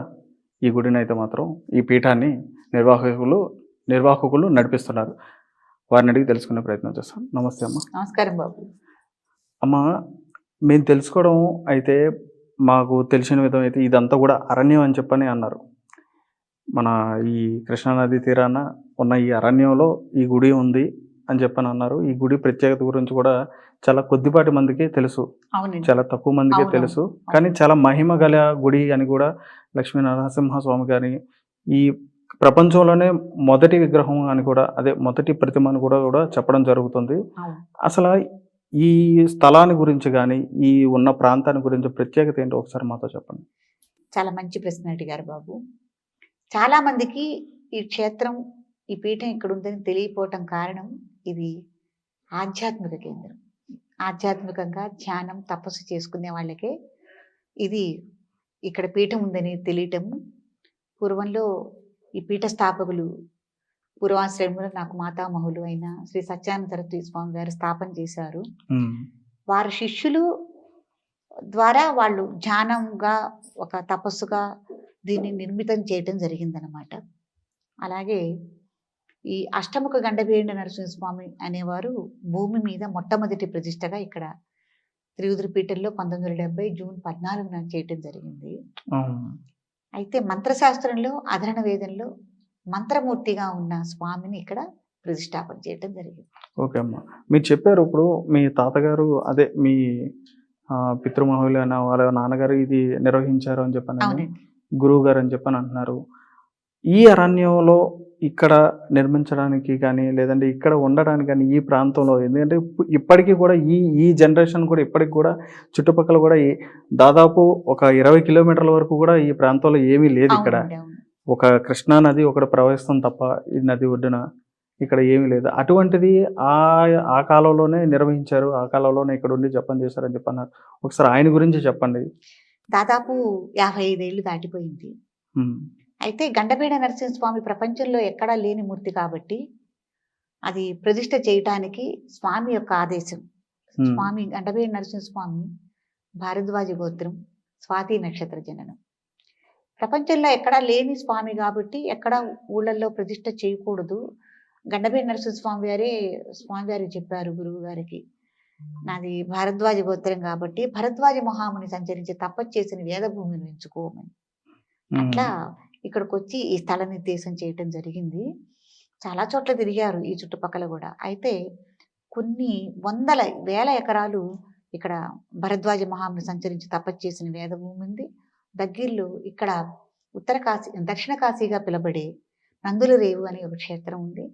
ఈ గుడిని అయితే మాత్రం ఈ పీఠాన్ని నిర్వాహకులు నడిపిస్తున్నారు. వారిని అడిగి తెలుసుకునే ప్రయత్నం చేస్తాం. నమస్తే అమ్మ. నమస్కారం బాబు. అమ్మ, మేము తెలుసుకోవడం అయితే మాకు తెలిసిన విధం అయితే ఇదంతా కూడా అరణ్యం అని చెప్పని అన్నారు. మన ఈ కృష్ణానది తీరాన ఉన్న ఈ అరణ్యంలో ఈ గుడి ఉంది అని చెప్పని అన్నారు. ఈ గుడి ప్రత్యేకత గురించి కూడా చాలా కొద్దిపాటి మందికి తెలుసు, అవునండి. చాలా తక్కువ మందికే అవును. తెలుసు. కానీ చాలా మహిమ గల గుడి అని కూడా లక్ష్మీ నరసింహస్వామి గారి ఈ ప్రపంచంలోనే మొదటి విగ్రహం అని కూడా, అదే మొదటి ప్రతిమ అని కూడా చెప్పడం జరుగుతుంది. అవును. అసలు ఈ స్థలాన్ని గురించి కానీ ఈ ఉన్న ప్రాంతాన్ని గురించి ప్రత్యేకత ఏంటో ఒకసారి మాతో చెప్పండి. చాలా మంచి ప్రశ్న అడిగారు బాబు. చాలా మందికి ఈ క్షేత్రం, ఈ పీఠం ఇక్కడ ఉందని తెలియపోవటం కారణం ఇది ఆధ్యాత్మిక కేంద్రం. ఆధ్యాత్మికంగా ధ్యానం తపస్సు చేసుకునే వాళ్ళకే ఇది ఇక్కడ పీఠం ఉందని తెలియటం. పూర్వంలో ఈ పీఠ స్థాపకులు పూర్వాశ్రమంలో నాకు మాతామహులు అయిన శ్రీ సత్యానంద సరస్వతి స్వామి గారు స్థాపన చేశారు. వారి శిష్యులు ద్వారా వాళ్ళు ధ్యానంగా ఒక తపస్సుగా దీన్ని నిర్మితం చేయటం జరిగిందనమాట. అలాగే ఈ అష్టముఖ గండభీరుండ నరసింహస్వామి అనేవారు భూమి మీద మొట్టమొదటి ప్రతిష్టగా ఇక్కడ త్రివిధురపీఠంలో 1970 జూన్ 14న చేయటం జరిగింది. అయితే మంత్రశాస్త్రంలో అధరణ వేదంలో మంత్రమూర్తిగా ఉన్న స్వామిని ఇక్కడ ప్రతిష్టాపన చేయటం జరిగింది. ఓకే అమ్మ, మీరు చెప్పారు ఇప్పుడు మీ తాతగారు, అదే మీ పితృమహులు అన్న వాళ్ళ నాన్నగారు ఇది నిర్వహించారు అని చెప్పని, అవునండి. గురువు గారు అని చెప్పని అంటున్నారు. ఈ అరణ్యంలో ఇక్కడ నిర్మించడానికి కానీ, లేదంటే ఇక్కడ ఉండడానికి కానీ ఈ ప్రాంతంలో, ఎందుకంటే ఇప్పటికీ కూడా ఈ జనరేషన్ కూడా ఇప్పటికి కూడా చుట్టుపక్కల కూడా దాదాపు ఒక 20 కిలోమీటర్ల వరకు కూడా ఈ ప్రాంతంలో ఏమీ లేదు. ఇక్కడ అవునండి, అవును. ఒక కృష్ణా నది ఒకటి ప్రవహిస్తుంది తప్ప ఈ నది ఒడ్డున ఇక్కడ ఏమీ లేదు. అటువంటిది ఆ కాలంలోనే నిర్వహించారు, ఆ కాలంలోనే ఇక్కడ ఉండి జపం చేశారని చెప్పన్నారు. ఒకసారి ఆయన గురించి చెప్పండి. దాదాపు 55 ఏళ్ళు దాటిపోయింది. అయితే గండపేట నరసింహస్వామి ప్రపంచంలో ఎక్కడా లేని మూర్తి కాబట్టి అది ప్రతిష్ఠ చేయటానికి స్వామి యొక్క ఆదేశం. స్వామి గండపేట నరసింహస్వామి భారద్వాజ గోత్రం, స్వాతి నక్షత్ర జననం. ప్రపంచంలో ఎక్కడా లేని స్వామి కాబట్టి ఎక్కడ ఊళ్ళల్లో ప్రతిష్ఠ చేయకూడదు. గండపేట స్వామి వారి చెప్పారు గురువు గారికి, నాది భారద్వాజ గోత్రం కాబట్టి భరద్వాజ మహాముని సంచరించి తపస్సు చేసిన వేదభూమిని ఎంచుకోమని. అట్లా ఇక్కడికి వచ్చి ఈ స్థల నిర్దేశం చేయటం జరిగింది. చాలా చోట్ల తిరిగారు ఈ చుట్టుపక్కల కూడా. అయితే కొన్ని వేల ఎకరాలు ఇక్కడ భరద్వాజ మహాముని సంచరించి తపస్సు చేసిన వేదభూమి ఉంది. దగ్గరలో ఇక్కడ దక్షిణ కాశీగా పిలబడే నందుల రేవు అనే ఒక క్షేత్రం ఉంది.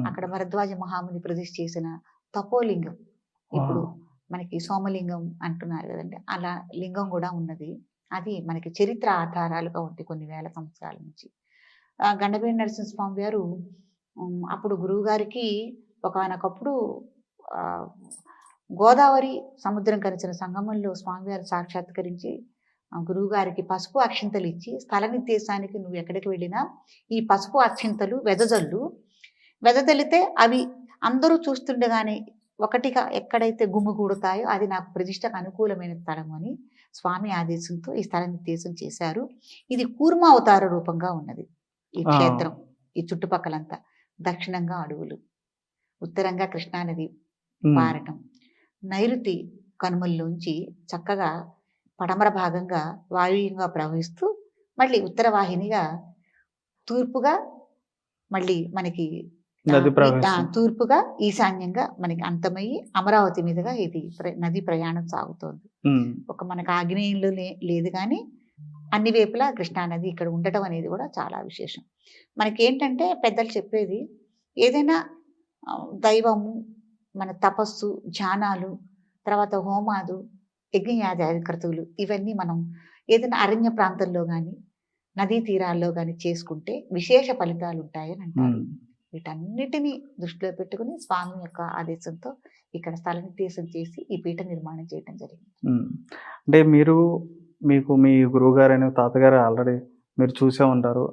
అక్కడ భరద్వాజ మహాముని ప్రతిష్ఠ చేసిన తపోలింగం, ఇప్పుడు మనకి సోమలింగం అంటున్నారు కదండి, అలా లింగం కూడా ఉన్నది. అది మనకి చరిత్ర ఆధారాలుగా ఉంది కొన్ని వేల సంవత్సరాల నుంచి. గండపేట నరసింహస్వామి గారు అప్పుడు గురువు గారికి ఒకనొకప్పుడు గోదావరి సముద్రం కలిసిన సంగమంలో స్వామివారు సాక్షాత్కరించి గురువు గారికి పసుపు అక్షింతలు ఇచ్చి, స్థల నిర్దేశానికి నువ్వు ఎక్కడికి వెళ్ళినా ఈ పసుపు అక్షింతలు వెదజల్లితే అవి అందరూ చూస్తుండగానే ఒకటిగా ఎక్కడైతే గుమ్మిగూడుతాయో అది నాకు ప్రతిష్టకు అనుకూలమైన స్థలం అని స్వామి ఆదేశంతో ఈ స్థల నిర్దేశం చేశారు. ఇది కూర్మ అవతార రూపంగా ఉన్నది ఈ క్షేత్రం. ఈ చుట్టుపక్కలంతా దక్షిణంగా అడవులు, ఉత్తరంగా కృష్ణానది పారటం, నైరుతి కనుమల్లోంచి చక్కగా పడమర భాగంగా వాయువ్యంగా ప్రవహిస్తూ మళ్ళీ ఉత్తర వాహినిగా తూర్పుగా మళ్ళీ మనకి నది ప్రవేశం. తూర్పుగా ఈశాన్యంగా మనకి అంతమయ్యి అమరావతి మీదుగా ఇది నది ప్రయాణం సాగుతోంది. ఉమ్, ఒక మనకు ఆగ్నేయంలో లేదు కానీ అన్ని వైపులా కృష్ణానది ఇక్కడ ఉండటం అనేది కూడా చాలా విశేషం. మనకేంటంటే పెద్దలు చెప్పేది ఏదైనా దైవము, మన తపస్సు, ధ్యానాలు, తర్వాత హోమాలు, యజ్ఞయాగాది క్రతువులు ఇవన్నీ మనం ఏదైనా అరణ్య ప్రాంతంలో కానీ నదీ తీరాల్లో కానీ చేసుకుంటే విశేష ఫలితాలు ఉంటాయని అంటారు. ఉమ్, వీటన్నిటిని దృష్టిలో పెట్టుకుని స్వామి యొక్క ఆదేశంతో ఇక్కడ స్థల నిర్దేశం చేసి ఈ పీఠ నిర్మాణం చేయడం జరిగింది. ఉమ్. అంటే మీకు మీ గురువు గారు తాతగారు ఆల్రెడీ మీరు చూసే ఉంటారు.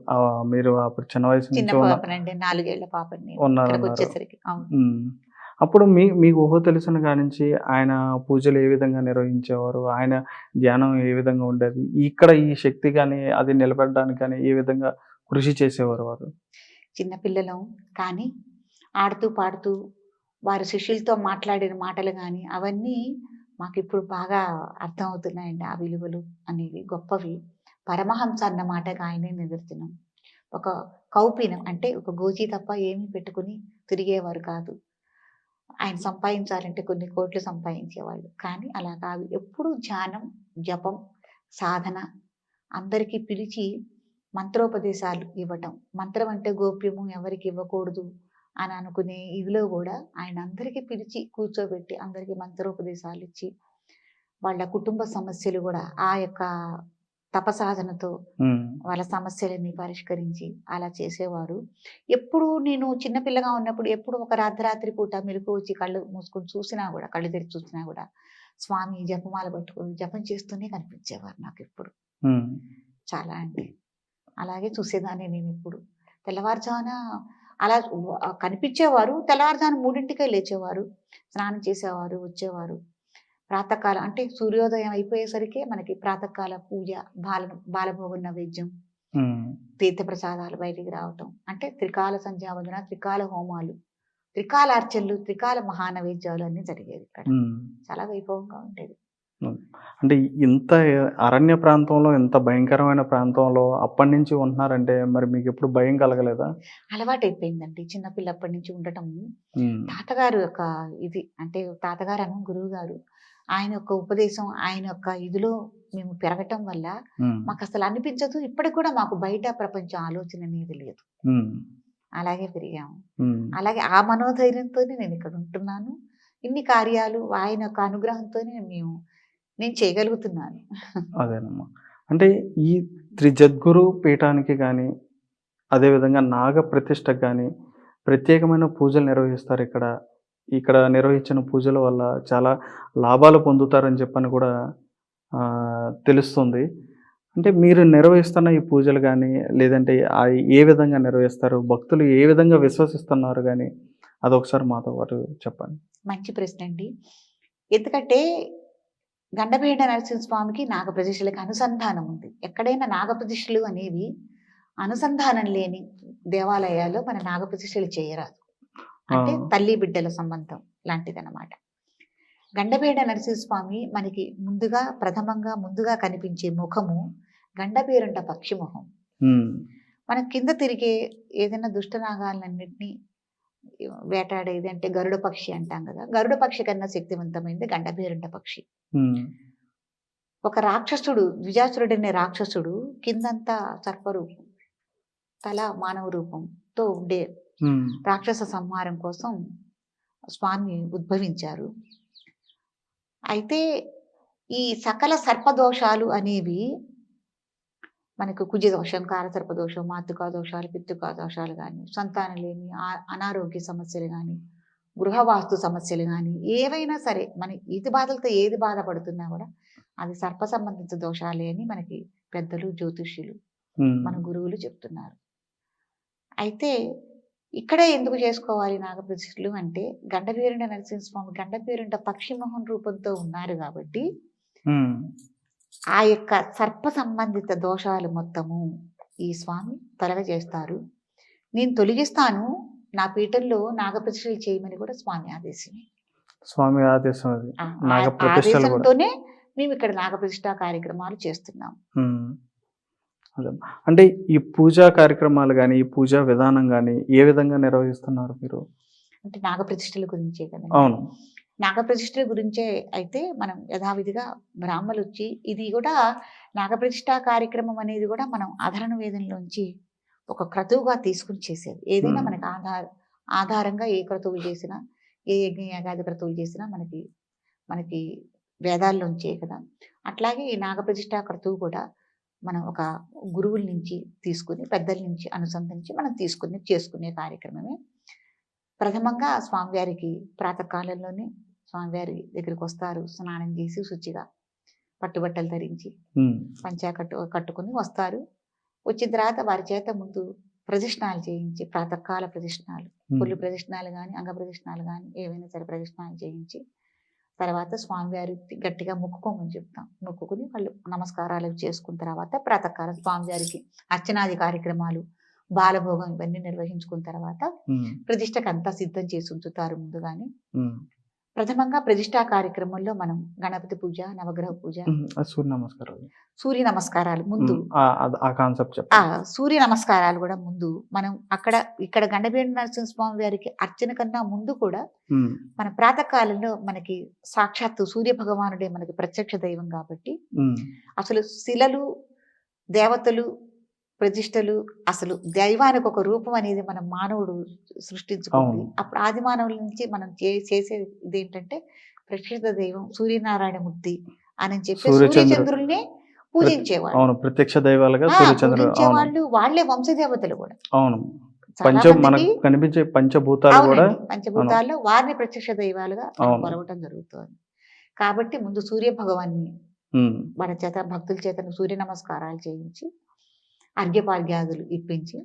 మీరు అప్పుడు చిన్న వయసు చిన్న నుంచి పాపనండి, 4 ఏళ్ల పాపని ఉన్నారు ఇక్కడికి అన్నారు. వచ్చేసరికి. అవును. ఉమ్. అప్పుడు మీకు ఊహ తెలిసిన కాడి నుంచి ఆయన పూజలు ఏ విధంగా నిర్వహించేవారు, ఆయన ధ్యానం ఏ విధంగా ఉండేది, ఇక్కడ ఈ శక్తి కానీ అది నిలబెట్టడానికి కానీ ఏ విధంగా కృషి చేసేవారు వారు? చిన్నపిల్లలం కానీ ఆడుతూ పాడుతూ వారి శిష్యులతో మాట్లాడిన మాటలు కానీ అవన్నీ మాకు ఇప్పుడు బాగా అర్థమవుతున్నాయండి. ఆ విలువలు అనేవి గొప్పవి. పరమహంస అన్న మాటగా ఆయనే నిదర్శనం. ఒక కౌపీనం అంటే ఒక గోజీ తప్ప ఏమీ పెట్టుకుని తిరిగేవారు కాదు. ఆయన సంపాదించాలంటే కొన్ని కోట్లు సంపాదించేవాళ్ళు, కానీ అలా కాదు. ఎప్పుడు ధ్యానం, జపం, సాధన, అందరికీ పిలిచి మంత్రోపదేశాలు ఇవ్వటం. మంత్రం అంటే గోప్యము, ఎవరికి ఇవ్వకూడదు అని అనుకునే ఇదిలో కూడా ఆయన అందరికీ పిలిచి కూర్చోబెట్టి అందరికీ మంత్రోపదేశాలు ఇచ్చి వాళ్ళ కుటుంబ సమస్యలు కూడా ఆ యొక్క తపసాధనతో వాళ్ళ సమస్యలని పరిష్కరించి అలా చేసేవారు. ఎప్పుడు నేను చిన్నపిల్లగా ఉన్నప్పుడు ఎప్పుడు ఒక రాత్రి పూట మెలకు వచ్చి కళ్ళు మూసుకొని చూసినా కూడా, కళ్ళు తెరిచి చూసినా కూడా స్వామి జపమాల పట్టుకొని జపం చేస్తూనే కనిపించేవారు నాకు ఎప్పుడు. చాలా అండి. అలాగే చూసేదాన్ని నేను ఇప్పుడు. తెల్లవారుజామున అలా కనిపించేవారు. తెల్లవారుజామున 3ంటికే లేచేవారు, స్నానం చేసేవారు, వచ్చేవారు. ప్రాతకాలం అంటే సూర్యోదయం అయిపోయేసరికి మనకి ప్రాతకాల పూజ, బాలభోగ నైవేద్యం, తీర్థప్రసాదాలు బయటికి రావటం, అంటే త్రికాల సంధ్యావందన, త్రికాల హోమాలు, త్రికాల అర్చనలు, త్రికాల మహానైవేద్యాలు అన్నీ జరిగేవి ఇక్కడ. చాలా వైభవంగా ఉండేది. అంటే ఇంత అరణ్య ప్రాంతంలో, ఇంత భయంకరమైన ప్రాంతంలో అప్పటి నుంచి ఉంటున్నారంటే మరి మీకు ఎప్పుడు భయం కలగలేదా? అలవాటు అయిపోయిందండి చిన్నపిల్లప్పటి నుంచి ఉండటం. తాతగారు యొక్క ఇది అంటే తాతగారు అను గురువు గారు, ఆయన యొక్క ఉపదేశం, ఆయన యొక్క ఇదిలో మేము పెరగటం వల్ల మాకు అసలు అనిపించదు. ఇప్పటికి కూడా మాకు బయట ప్రపంచం ఆలోచన అనేది లేదు. అలాగే పెరిగాము. అలాగే ఆ మనోధైర్యంతోనే నేను ఇక్కడ ఉంటున్నాను. ఇన్ని కార్యాలు ఆయన యొక్క అనుగ్రహంతోనే నేను చేయగలుగుతున్నాను. అదేనమ్మా. అంటే ఈ త్రిజద్గురు పీఠానికి కానీ, అదేవిధంగా నాగ ప్రతిష్టకు కానీ ప్రత్యేకమైన పూజలు నిర్వహిస్తారు. ఇక్కడ నిర్వహించిన పూజల వల్ల చాలా లాభాలు పొందుతారని చెప్పని కూడా తెలుస్తుంది. అంటే మీరు నిర్వహిస్తున్న ఈ పూజలు కానీ, లేదంటే ఏ విధంగా నిర్వహిస్తారు, భక్తులు ఏ విధంగా విశ్వసిస్తున్నారు కానీ అదొకసారి మాతో పాటు చెప్పండి. మంచి ప్రశ్న అండి. ఎందుకంటే గండపేట నరసింహస్వామికి నాగప్రతిష్ఠలకు అనుసంధానం ఉంది. ఎక్కడైనా నాగప్రతిష్ఠలు అనేవి అనుసంధానం లేని దేవాలయాల్లో మన నాగప్రతిష్ఠలు చేయరాదు. అంటే తల్లి బిడ్డల సంబంధం లాంటిదన్నమాట. గండపేట నరసింహస్వామి మనకి ప్రథమంగా ముందుగా కనిపించే ముఖము గండపేరుంట పక్షి మొహం. మనం కింద తిరిగే ఏదైనా దుష్టనాగాలన్నింటినీ వేటాడేది అంటే గరుడ పక్షి అంటాం కదా. గరుడ పక్షి కన్నా శక్తివంతమైంది గండపేరుంట పక్షి. ఒక రాక్షసుడు, ద్విజాసురుడు అనే రాక్షసుడు కిందంతా సర్పరూపం, తల మానవ రూపంతో ఉండే రాక్షస సంహారం కోసం స్వామి ఉద్భవించారు. అయితే ఈ సకల సర్పదోషాలు అనేవి మనకు కుజదోషం, కారసర్పదోషం, మాతృకా దోషాలు, పితృకా దోషాలు కానీ, సంతానం లేని అనారోగ్య సమస్యలు కానీ, గృహవాస్తు సమస్యలు కానీ, ఏవైనా సరే మన ఈతి బాధలతో ఏది బాధపడుతున్నా కూడా అది సర్ప సంబంధిత దోషాలే అని మనకి పెద్దలు, జ్యోతిష్యులు, మన గురువులు చెప్తున్నారు. అయితే ఇక్కడే ఎందుకు చేసుకోవాలి నాగప్రతిష్ఠలు అంటే గండపేరుంట నరసింహస్వామి గండపేరుంట పక్షి మొహం రూపంతో ఉన్నారు కాబట్టి ఆ యొక్క సర్ప సంబంధిత దోషాలు మొత్తము ఈ స్వామి తొలగజేస్తారు. నేను తొలగిస్తాను, నా పీఠంలో నాగప్రతిష్ఠలు చేయమని కూడా స్వామి ఆదేశమే. స్వామి ఆదేశం అది. ఆదేశంతోనే మేము ఇక్కడ నాగప్రతిష్ఠ కార్యక్రమాలు చేస్తున్నాం. అదమ్మా. అంటే ఈ పూజా కార్యక్రమాలు కానీ ఈ పూజా విధానం కానీ ఏ విధంగా నిర్వహిస్తున్నారు మీరు? అంటే నాగప్రతిష్ఠల గురించే కదండి. అవును. నాగప్రతిష్ఠల గురించే అయితే మనం యథావిధిగా బ్రాహ్మలు వచ్చి ఇది కూడా నాగప్రతిష్ఠా కార్యక్రమం అనేది కూడా మనం అధర్ణ వేదంలోంచి ఒక క్రతువుగా తీసుకుని చేసేది. ఏదైనా మనకి ఆధారంగా ఏ క్రతువులు చేసినా, ఏ యజ్ఞ యాగాది క్రతువులు చేసినా మనకి వేదాల్లోంచే కదా. అట్లాగే ఈ నాగప్రతిష్ఠా క్రతువు కూడా మనం ఒక గురువుల నుంచి తీసుకుని, పెద్దల నుంచి అనుసంధించి మనం తీసుకుని చేసుకునే కార్యక్రమమే. ప్రథమంగా స్వామివారికి ప్రాతకాలంలోనే స్వామివారి దగ్గరికి వస్తారు. స్నానం చేసి శుచిగా పట్టుబట్టలు ధరించి పంచా కట్టుకుని వస్తారు. వచ్చిన తర్వాత వారి చేత ముందు ప్రదక్షిణాలు చేయించి, ప్రాతకాల ప్రదక్షిణాలు, పుల్లు ప్రదక్షిణాలు కానీ అంగ ప్రదక్షిణాలు కానీ ఏవైనా సరే ప్రదక్షిణాలు చేయించి తర్వాత స్వామివారి గట్టిగా మొక్కుకోమని చెప్తాం. మొక్కుకుని వాళ్ళు నమస్కారాలు చేసుకున్న తర్వాత ప్రాతకాలం స్వామివారికి అర్చనాది కార్యక్రమాలు, బాలభోగం ఇవన్నీ నిర్వహించుకున్న తర్వాత ప్రతిష్టకు అంతా సిద్ధం చేసి ఉంచుతారు ముందుగానే. ప్రథమంగా ప్రతిష్టా కార్యక్రమంలో మనం గణపతి పూజ, నవగ్రహ పూజ, సూర్య నమస్కారాలు ముందు, సూర్య నమస్కారాలు కూడా ముందు మనం ఇక్కడ గండబేడి నరసింహస్వామి వారికి అర్చన కన్నా ముందు కూడా మన ప్రాతకాలంలో మనకి సాక్షాత్తు సూర్య భగవానుడే మనకి ప్రత్యక్ష దైవం కాబట్టి అసలు శిలలు, దేవతలు, ప్రతిష్టలు, అసలు దైవానికి ఒక రూపం అనేది మన మానవుడు సృష్టించుకుంది. అప్పుడు ఆది మానవుల నుంచి మనం చేసే ఇదేంటంటే ప్రత్యక్ష దైవం సూర్యనారాయణమూర్తి అని చెప్పి సూర్యచంద్రుల్ని పూజించేవాళ్ళు. ప్రత్యక్ష దైవాలుగా వాళ్ళు వాళ్ళే వంశదేవతలు కూడా. అవును. కనిపించే పంచభూతాలు కూడా, పంచభూతాల్లో వారిని ప్రత్యక్ష దైవాలుగా కొలవటం జరుగుతుంది. కాబట్టి ముందు సూర్య భగవాన్ని మన చేత భక్తుల చేత సూర్య నమస్కారాలు చేయించి అర్ఘ్యపార్ఘ్యాదులు ఇప్పించి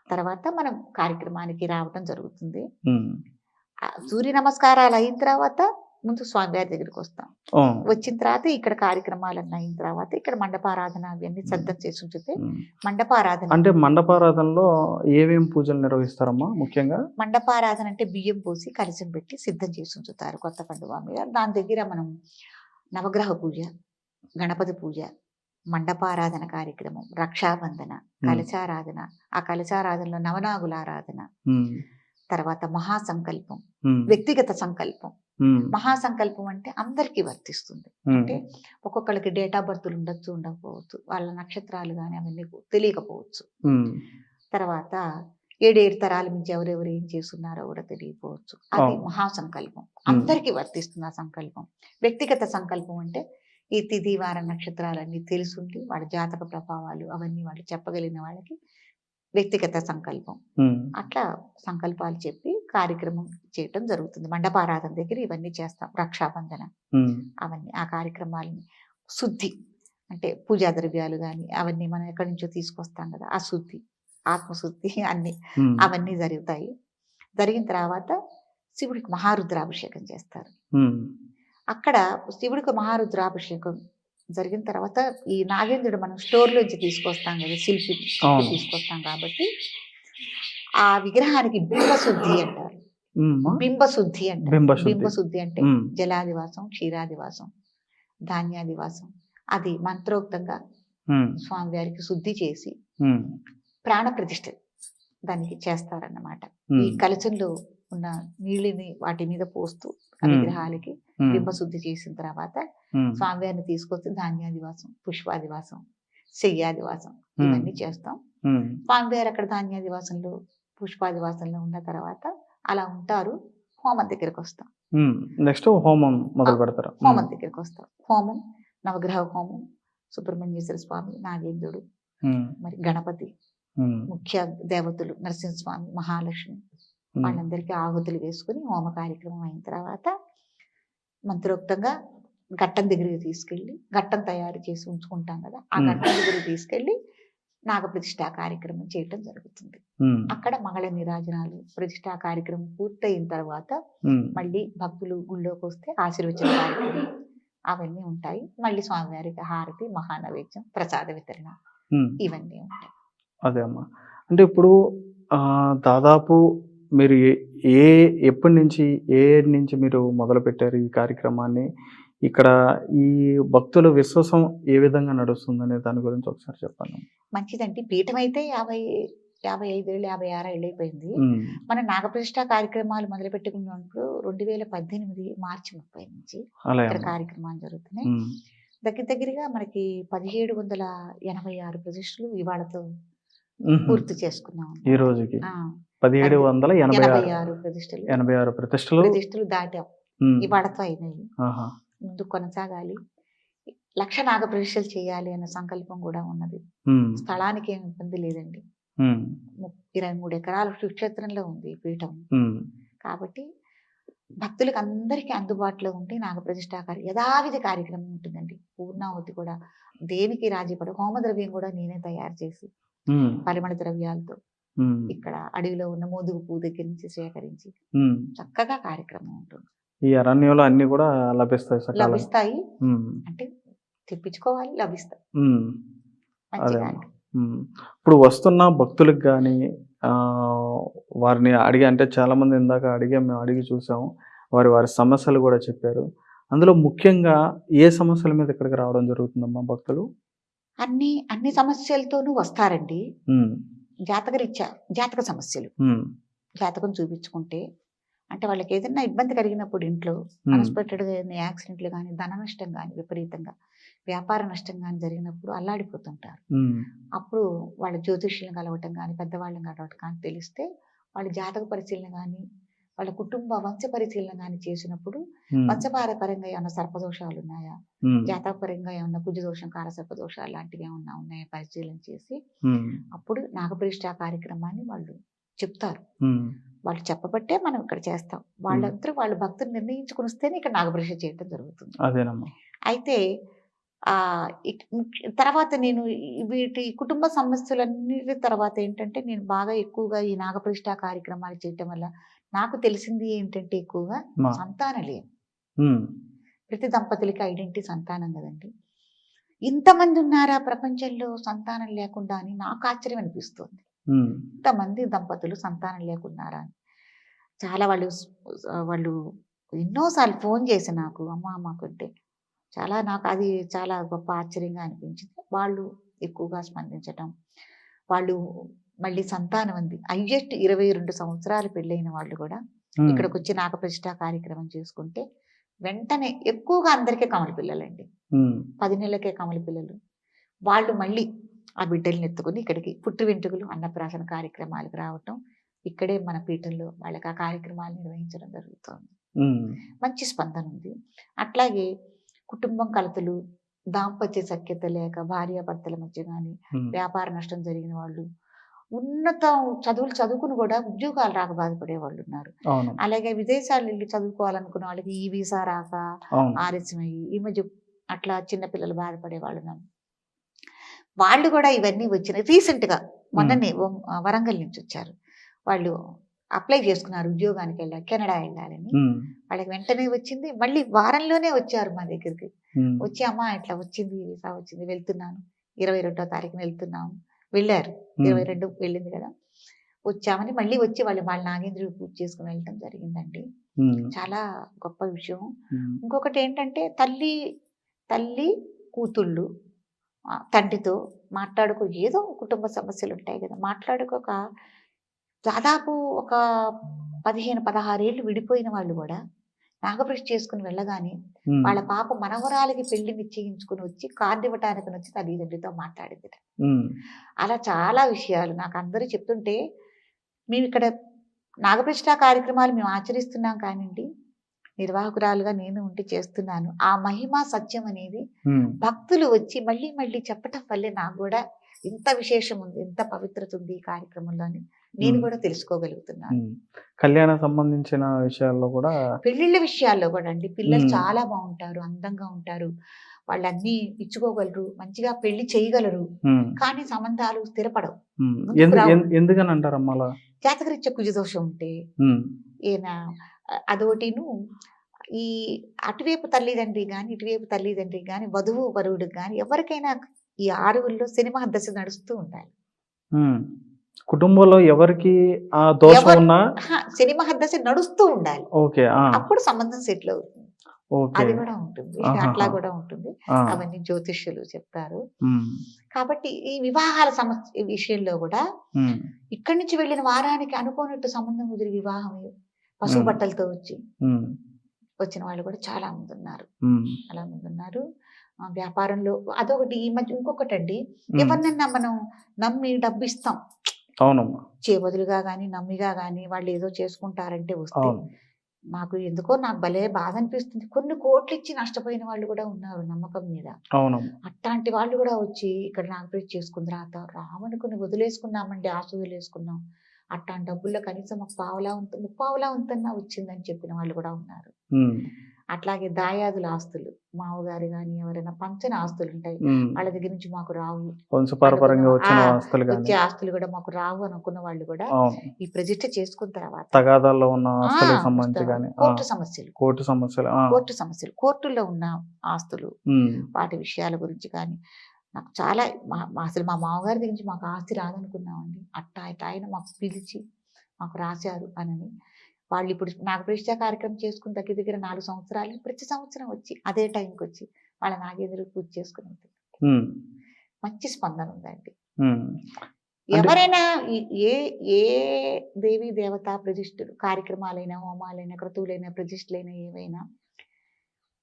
తర్వాత మనం కార్యక్రమానికి రావటం జరుగుతుంది. సూర్య నమస్కారాలు అయిన తర్వాత ముందు స్వామివారి దగ్గరికి వస్తాం. వచ్చిన తర్వాత ఇక్కడ కార్యక్రమాలన్నీ అయిన తర్వాత ఇక్కడ మండపారాధన అవన్నీ సిద్ధం చేసి ఉంచితే మండపారాధన. అంటే మండపారాధనలో ఏమేమి పూజలు నిర్వహిస్తారమ్మా? ముఖ్యంగా మండపారాధన అంటే బియ్యం పోసి కలశం పెట్టి సిద్ధం చేసి ఉంచుతారు కొత్త కండువా మీద. దాని దగ్గర మనం నవగ్రహ పూజ, గణపతి పూజ, మండపారాధన కార్యక్రమం, రక్షాబంధన, కలశారాధన, ఆ కలశారాధనలో నవనాగుల ఆరాధన, తర్వాత మహాసంకల్పం, వ్యక్తిగత సంకల్పం. మహాసంకల్పం అంటే అందరికీ వర్తిస్తుంది. అంటే ఒక్కొక్కరికి డేట్ ఆఫ్ బర్త్లు ఉండొచ్చు, ఉండకపోవచ్చు, వాళ్ళ నక్షత్రాలు కానీ అవన్నీ తెలియకపోవచ్చు. తర్వాత 7 తరాల నుంచి ఎవరెవరు ఏం చేస్తున్నారో కూడా తెలియకపోవచ్చు. అది మహాసంకల్పం, అందరికీ వర్తిస్తుంది ఆ సంకల్పం. వ్యక్తిగత సంకల్పం అంటే ఈ తిథి వార నక్షత్రాలన్నీ తెలుసుండి వాళ్ళ జాతక ప్రభావాలు అవన్నీ వాళ్ళు చెప్పగలిగిన వాళ్ళకి వ్యక్తిగత సంకల్పం. అట్లా సంకల్పాలు చెప్పి కార్యక్రమం చేయటం జరుగుతుంది. మండపారాధన దగ్గర ఇవన్నీ చేస్తాం. రక్షాబంధన అవన్నీ ఆ కార్యక్రమాలని శుద్ధి అంటే పూజా ద్రవ్యాలు కానీ అవన్నీ మనం ఎక్కడి నుంచో తీసుకొస్తాం కదా, ఆ శుద్ధి, ఆత్మశుద్ధి అన్ని అవన్నీ జరుగుతాయి. జరిగిన తర్వాత శివుడికి మహారుద్రాభిషేకం చేస్తారు. అక్కడ శివుడికి మహారుద్రాభిషేకం జరిగిన తర్వాత ఈ నాగేంద్రుడు మనం స్టోర్లోంచి తీసుకొస్తాం కదా, శిల్పి తీసుకొస్తాం కాబట్టి ఆ విగ్రహానికి బింబశుద్ధి అంటారు. బింబశుద్ధి అంటారు. బింబశుద్ధి అంటే జలాదివాసం, క్షీరాదివాసం, ధాన్యాదివాసం. అది మంత్రోక్తంగా స్వామివారికి శుద్ధి చేసి ప్రాణ ప్రతిష్ఠ దానికి చేస్తారన్నమాట. ఈ కలశంలో ఉన్న నీళ్ళని వాటి మీద పోస్తూ ఆ విగ్రహాలకి బింబశుద్ధి చేసిన తర్వాత స్వామివారిని తీసుకొచ్చి ధాన్యాదివాసం, పుష్పాదివాసం, శయ్యాదివాసం ఇవన్నీ చేస్తాం. స్వామివారు అక్కడ ధాన్యాదివాసంలో, పుష్పాదివాసంలో ఉన్న తర్వాత అలా ఉంటారు. హోమం దగ్గరికి వస్తాం. నెక్స్ట్ హోమం మొదలు పెడతారు. హోమం దగ్గరికి వస్తాం. హోమం, నవగ్రహ హోమం, సుబ్రహ్మణ్యేశ్వర స్వామి, నాగేంద్రుడు, మరి గణపతి, ముఖ్య దేవతలు నరసింహస్వామి, మహాలక్ష్మి, వాళ్ళందరికీ ఆహుతులు వేసుకుని హోమ కార్యక్రమం అయిన తర్వాత మంత్రోక్తంగా ఘట్టం దగ్గరికి తీసుకెళ్ళి, ఘట్టం తయారు చేసి ఉంచుకుంటాం కదా, ఆ ఘట్టం దగ్గరికి తీసుకెళ్ళి నాగప్రతిష్ఠా కార్యక్రమం చేయటం జరుగుతుంది. అక్కడ మంగళ నీరాజనాలు, ప్రతిష్ఠా కార్యక్రమం పూర్తయిన తర్వాత మళ్ళీ భక్తులు గుళ్ళోకి వస్తే ఆశీర్వచన కార్యక్రమం అవన్నీ ఉంటాయి. మళ్ళీ స్వామివారికి హారతి, మహానైవేద్యం, ప్రసాద వితరణ ఇవన్నీ ఉంటాయి. అదే అమ్మా. అంటే ఇప్పుడు దాదాపు మీరు ఎప్పటి నుంచి, ఏ ఏడు నుంచి మీరు మొదలు పెట్టారు ఈ కార్యక్రమాన్ని? ఇక్కడ ఈ భక్తుల విశ్వాసం ఏ విధంగా నడుస్తుందనే దాని గురించి ఒకసారి చెప్పండి. మంచిదండి. పీఠం అయితే 55 ఏళ్ళు 56 ఏళ్ళు అయిపోయింది. మన నాగప్రతిష్ఠ కార్యక్రమాలు మొదలు పెట్టుకున్నప్పుడు 2018 మార్చి 30 నుంచి ఇక్కడ కార్యక్రమాలు జరుగుతున్నాయి. దగ్గరగా మనకి 1786 ప్రతిష్టలు ఇవాళతో పూర్తి చేసుకున్నాం. ఈ రోజుకి 1786 ప్రతిష్టలు 86 ప్రతిష్టలు దాటాం. ఇవాళతో అయినాయి. ముందు కొనసాగాలి. 1,00,000 నాగ ప్రతిష్టలు చేయాలి అనే సంకల్పం కూడా ఉన్నది. స్థలానికి ఏమి ఇబ్బంది లేదండి. 23 ఎకరాల సుక్షేత్రంలో ఉంది ఈ పీఠం. కాబట్టి భక్తులకు అందరికీ అందుబాటులో ఉంటే నాగప్రతిష్ఠ యథావిధి కార్యక్రమం ఉంటుందండి. పూర్ణాహుతి కూడా దేనికి రాజీపడ, హోమద్రవ్యం కూడా నేనే తయారు చేసి పరిమళ ద్రవ్యాలతో ఇక్కడ అడవిలో ఉన్న మోదుగు పువ్వు దగ్గర నుంచి సేకరించి చక్కగా కార్యక్రమం ఉంటుంది. ఈ అరణ్యంలో అన్ని కూడా లభిస్తాయి. అంటే తెప్పించుకోవాలి, లభిస్తాయి. ఇప్పుడు వస్తున్న భక్తులకు కానీ వారిని అడిగి, అంటే చాలా మంది ఇందాక మేము అడిగి చూసాము, వారి సమస్యలు కూడా చెప్పారు. అందులో ముఖ్యంగా ఏ సమస్యల మీద ఇక్కడికి రావడం జరుగుతుందమ్మా భక్తులు? అన్ని సమస్యలతోనూ వస్తారండి. జాతక సమస్యలు, జాతకం చూపించుకుంటే అంటే వాళ్ళకి ఏదైనా ఇబ్బంది కలిగినప్పుడు ఇంట్లో అన్ఎక్స్పెక్టెడ్గా యాక్సిడెంట్లు కానీ, ధన నష్టం కానీ, విపరీతంగా వ్యాపార నష్టం కానీ జరిగినప్పుడు అల్లాడిపోతుంటారు. అప్పుడు వాళ్ళ జ్యోతిష్యులను కలవటం కానీ, పెద్దవాళ్ళని కలవటం కానీ తెలిస్తే వాళ్ళ జాతక పరిశీలన కానీ, వాళ్ళ కుటుంబ వంశ పరిశీలన కానీ చేసినప్పుడు వంశపారపరంగా ఏమన్నా సర్పదోషాలు ఉన్నాయా, జాతకపరంగా ఏమన్నా కుజదోషం, కాలసర్పదోషాలు లాంటివి ఏమన్నా ఉన్నాయా పరిశీలన చేసి అప్పుడు నాగప్రతిష్ఠ కార్యక్రమాన్ని వాళ్ళు చెప్తారు. వాళ్ళు చెప్పబట్టే మనం ఇక్కడ చేస్తాం. వాళ్ళందరూ వాళ్ళ భక్తులు నిర్ణయించుకుని వస్తేనే ఇక్కడ నాగప్రతిష్ఠ చేయడం జరుగుతుంది. అయితే తర్వాత నేను వీటి కుటుంబ సమస్యలన్నిటి తర్వాత ఏంటంటే, నేను బాగా ఎక్కువగా ఈ నాగప్రతిష్ఠ కార్యక్రమాలు చేయటం వల్ల నాకు తెలిసింది ఏంటంటే, ఎక్కువగా సంతానలేం. ప్రతి దంపతులకి ఐడెంటిటీ సంతానం కదండి. ఇంతమంది ఉన్నారా ప్రపంచంలో సంతానం లేకుండా అని నాకు ఆశ్చర్యం అనిపిస్తుంది. ఇంతమంది దంపతులు సంతానం లేకున్నారా అని. చాలా వాళ్ళు ఎన్నోసార్లు ఫోన్ చేసి నాకు, అమ్మ మాకుంటే నాకు అది చాలా గొప్ప ఆశ్చర్యంగా అనిపించింది. వాళ్ళు ఎక్కువగా స్పందించటం, వాళ్ళు మళ్ళీ సంతానం ఉంది. హైయెస్ట్ 22 సంవత్సరాలు పెళ్ళైన వాళ్ళు కూడా ఇక్కడికి వచ్చి నాగప్రతిష్ఠ కార్యక్రమం చేసుకుంటే వెంటనే, ఎక్కువగా అందరికీ కమల పిల్లలండి, 10 నెలలకే కమల పిల్లలు. వాళ్ళు మళ్ళీ ఆ బిడ్డల్ని ఎత్తుకుని ఇక్కడికి పుట్టు వెంట్రుకలు అన్నప్రాసన కార్యక్రమాలకు రావటం, ఇక్కడే మన పీఠంలో వాళ్ళకి ఆ కార్యక్రమాలు నిర్వహించడం జరుగుతుంది. మంచి స్పందన ఉంది. అట్లాగే కుటుంబం కలతలు, దాంపత్య సఖ్యత లేక భార్యాభర్తల మధ్య కానీ, వ్యాపార నష్టం జరిగిన వాళ్ళు, ఉన్నత చదువులు చదువుకుని కూడా ఉద్యోగాలు రాక బాధపడే వాళ్ళు ఉన్నారు. అలాగే విదేశాలు వెళ్ళి చదువుకోవాలనుకున్న వాళ్ళకి ఈ వీసా రాక ఆలస్యం అయ్యి ఈ మధ్య అట్లా చిన్నపిల్లలు బాధపడే వాళ్ళు ఉన్నారు. వాళ్ళు కూడా ఇవన్నీ వచ్చినాయి. రీసెంట్గా మొన్ననే వరంగల్ నుంచి వచ్చారు. వాళ్ళు అప్లై చేసుకున్నారు ఉద్యోగానికి వెళ్ళాలి, కెనడా వెళ్ళాలని. వాళ్ళకి వెంటనే వచ్చింది. మళ్ళీ వారంలోనే వచ్చారు మా దగ్గరికి. వచ్చి, అమ్మ ఇట్లా వచ్చింది, వీసా వచ్చింది, వెళ్తున్నాను, 22వ తారీఖున వెళ్తున్నాము. వెళ్ళారు, 22 వెళ్ళింది కదా, వచ్చామని మళ్ళీ వచ్చి వాళ్ళ నాగేంద్రుడు పూజ చేసుకుని వెళ్ళటం జరిగిందండి. చాలా గొప్ప విషయం. ఇంకొకటి ఏంటంటే, తల్లి కూతుళ్ళు తండ్రితో మాట్లాడుకో, ఏదో కుటుంబ సమస్యలు ఉంటాయి కదా, మాట్లాడుకోక దాదాపు ఒక 15-16 ఏళ్ళు విడిపోయిన వాళ్ళు కూడా నాగప్రతిష్ఠ చేసుకుని వెళ్ళగానే వాళ్ళ పాప మనవరాలకి పెళ్లి నిశ్చయించుకుని వచ్చి కార్డు ఇవ్వటానికి వచ్చి తల్లిదండ్రులతో మాట్లాడింది. అలా చాలా విషయాలు నాకు అందరూ చెప్తుంటే, మేము ఇక్కడ నాగప్రతిష్ఠ కార్యక్రమాలు మేము ఆచరిస్తున్నాం కానివ్వండి, నిర్వాహకురాలుగా నేను ఉండి చేస్తున్నాను. ఆ మహిమ సత్యం అనేది భక్తులు వచ్చి మళ్ళీ మళ్ళీ చెప్పటం వల్లే నాకు కూడా ఇంత విశేషం ఉంది, ఇంత పవిత్రత ఉంది ఈ కార్యక్రమంలో అని నేను కూడా తెలుసుకోగలుగుతున్నాను. కళ్యాణ సంబంధించిన విషయాల్లో కూడా, పెళ్లిళ్ళ విషయాల్లో కూడా అండి, పిల్లలు చాలా బాగుంటారు, అందంగా ఉంటారు, వాళ్ళన్నీ ఇచ్చుకోగలరు, మంచిగా పెళ్లి చేయగలరు. కానీ సంబంధాలు స్థిరపడవు. ఎందుకని అంటారమ్మా అలా? జాతకరీత్యా కుజదోషం ఉంటే ఈయన అదొకటిను, ఈ అటువైపు తల్లిదండ్రి కానీ ఇటువైపు తల్లిదండ్రి కానీ వధువు వరువుడికి కానీ ఎవరికైనా ఈ 6 శని మహర్దశ నడుస్తూ ఉండాలి. కుటుంబంలో ఎవరికి ఆ దోషం ఉన్నా శని మహర్దశ నడుస్తూ ఉండాలి. ఓకే, అప్పుడు సంబంధం సెటిల్ అవుతుంది. ఓకే. అది కూడా ఉంటుంది. ఆహాహా. అట్లా కూడా ఉంటుంది. ఆ. అవన్నీ జ్యోతిష్యులు చెప్తారు. ఉమ్, కాబట్టి ఈ వివాహాల సమస్య విషయంలో కూడా ఉమ్, ఇక్కడి నుంచి వెళ్ళిన వారానికి అనుకోనట్టు సంబంధం కుదిరి వివాహం పసుపు ఉమ్. బట్టలతో ఉమ్, వచ్చిన వాళ్ళు కూడా చాలా మంది ఉన్నారు. ఉమ్, చాలా మంది ఉన్నారు. వ్యాపారంలో అదొకటి. ఈ మధ్య ఇంకొకటి అండి, ఉమ్. ఎవరినన్నా మనం నమ్మి డబ్బు ఇస్తాం, అవునమ్మా. బదులుగా కానీ నమ్మిగా కానీ వాళ్ళు ఏదో చేసుకుంటారంటే వస్తే అవును. నాకు భలే బాధ అనిపిస్తుంది. కొన్ని కోట్లు ఇచ్చి నష్టపోయిన వాళ్ళు కూడా ఉన్నారు నమ్మకం మీద. అవునమ్మా. అట్లాంటి వాళ్ళు కూడా వచ్చి ఇక్కడ నాగప్రీతి చేసుకుని రామనుకుని వదిలేసుకున్నామండి, ఆశ వదిలేసుకున్నాం, అట్లాంటి డబ్బుల్లో కనీసం ఒక ముప్పావులా ఉంతన్నా వచ్చిందని చెప్పిన వాళ్ళు కూడా ఉన్నారు. ఉమ్, అట్లాగే దాయాదుల ఆస్తులు, మామగారు కానీ ఎవరైనా పంచని ఆస్తులు ఉంటాయి, ఉమ్. వాళ్ళ దగ్గర నుంచి మాకు రావు, వంశపారపరంగా వచ్చిన ఆ, ఆస్తులు వచ్చే కానీ. ఆస్తులు కూడా మాకు రావు అనుకున్న వాళ్ళు కూడా అవును. ఈ ప్రతిష్ట చేసుకున్న తర్వాత తగాదాల్లో ఉన్న ఆ, ఆస్తులకు సంబంధించి కానీ. కోర్టు సమస్యలు, కోర్టుల్లో ఉన్న ఆస్తులు, ఉమ్, వాటి విషయాల గురించి కానీ నాకు చాలా అసలు మా మామగారి దగ్గర నుంచి మాకు ఆస్తి రాదనుకున్నామండి. ఆయన మాకు పిలిచి మాకు రాశారు అని. వాళ్ళు ఇప్పుడు నాకు ప్రతిష్ట కార్యక్రమం చేసుకుని దగ్గర దగ్గర 4 సంవత్సరాలు, ప్రతి సంవత్సరం వచ్చి అదే టైంకి వచ్చి వాళ్ళ నాగేంద్ర పూజ చేసుకుని ఉమ్, మంచి స్పందన ఉందండి. ఉమ్. ఎవరైనా ఏ ఏ దేవీ దేవతా ప్రతిష్ఠలు కార్యక్రమాలైనా, హోమాలైనా, క్రతువులైనా, ప్రతిష్ఠలైనా ఏవైనా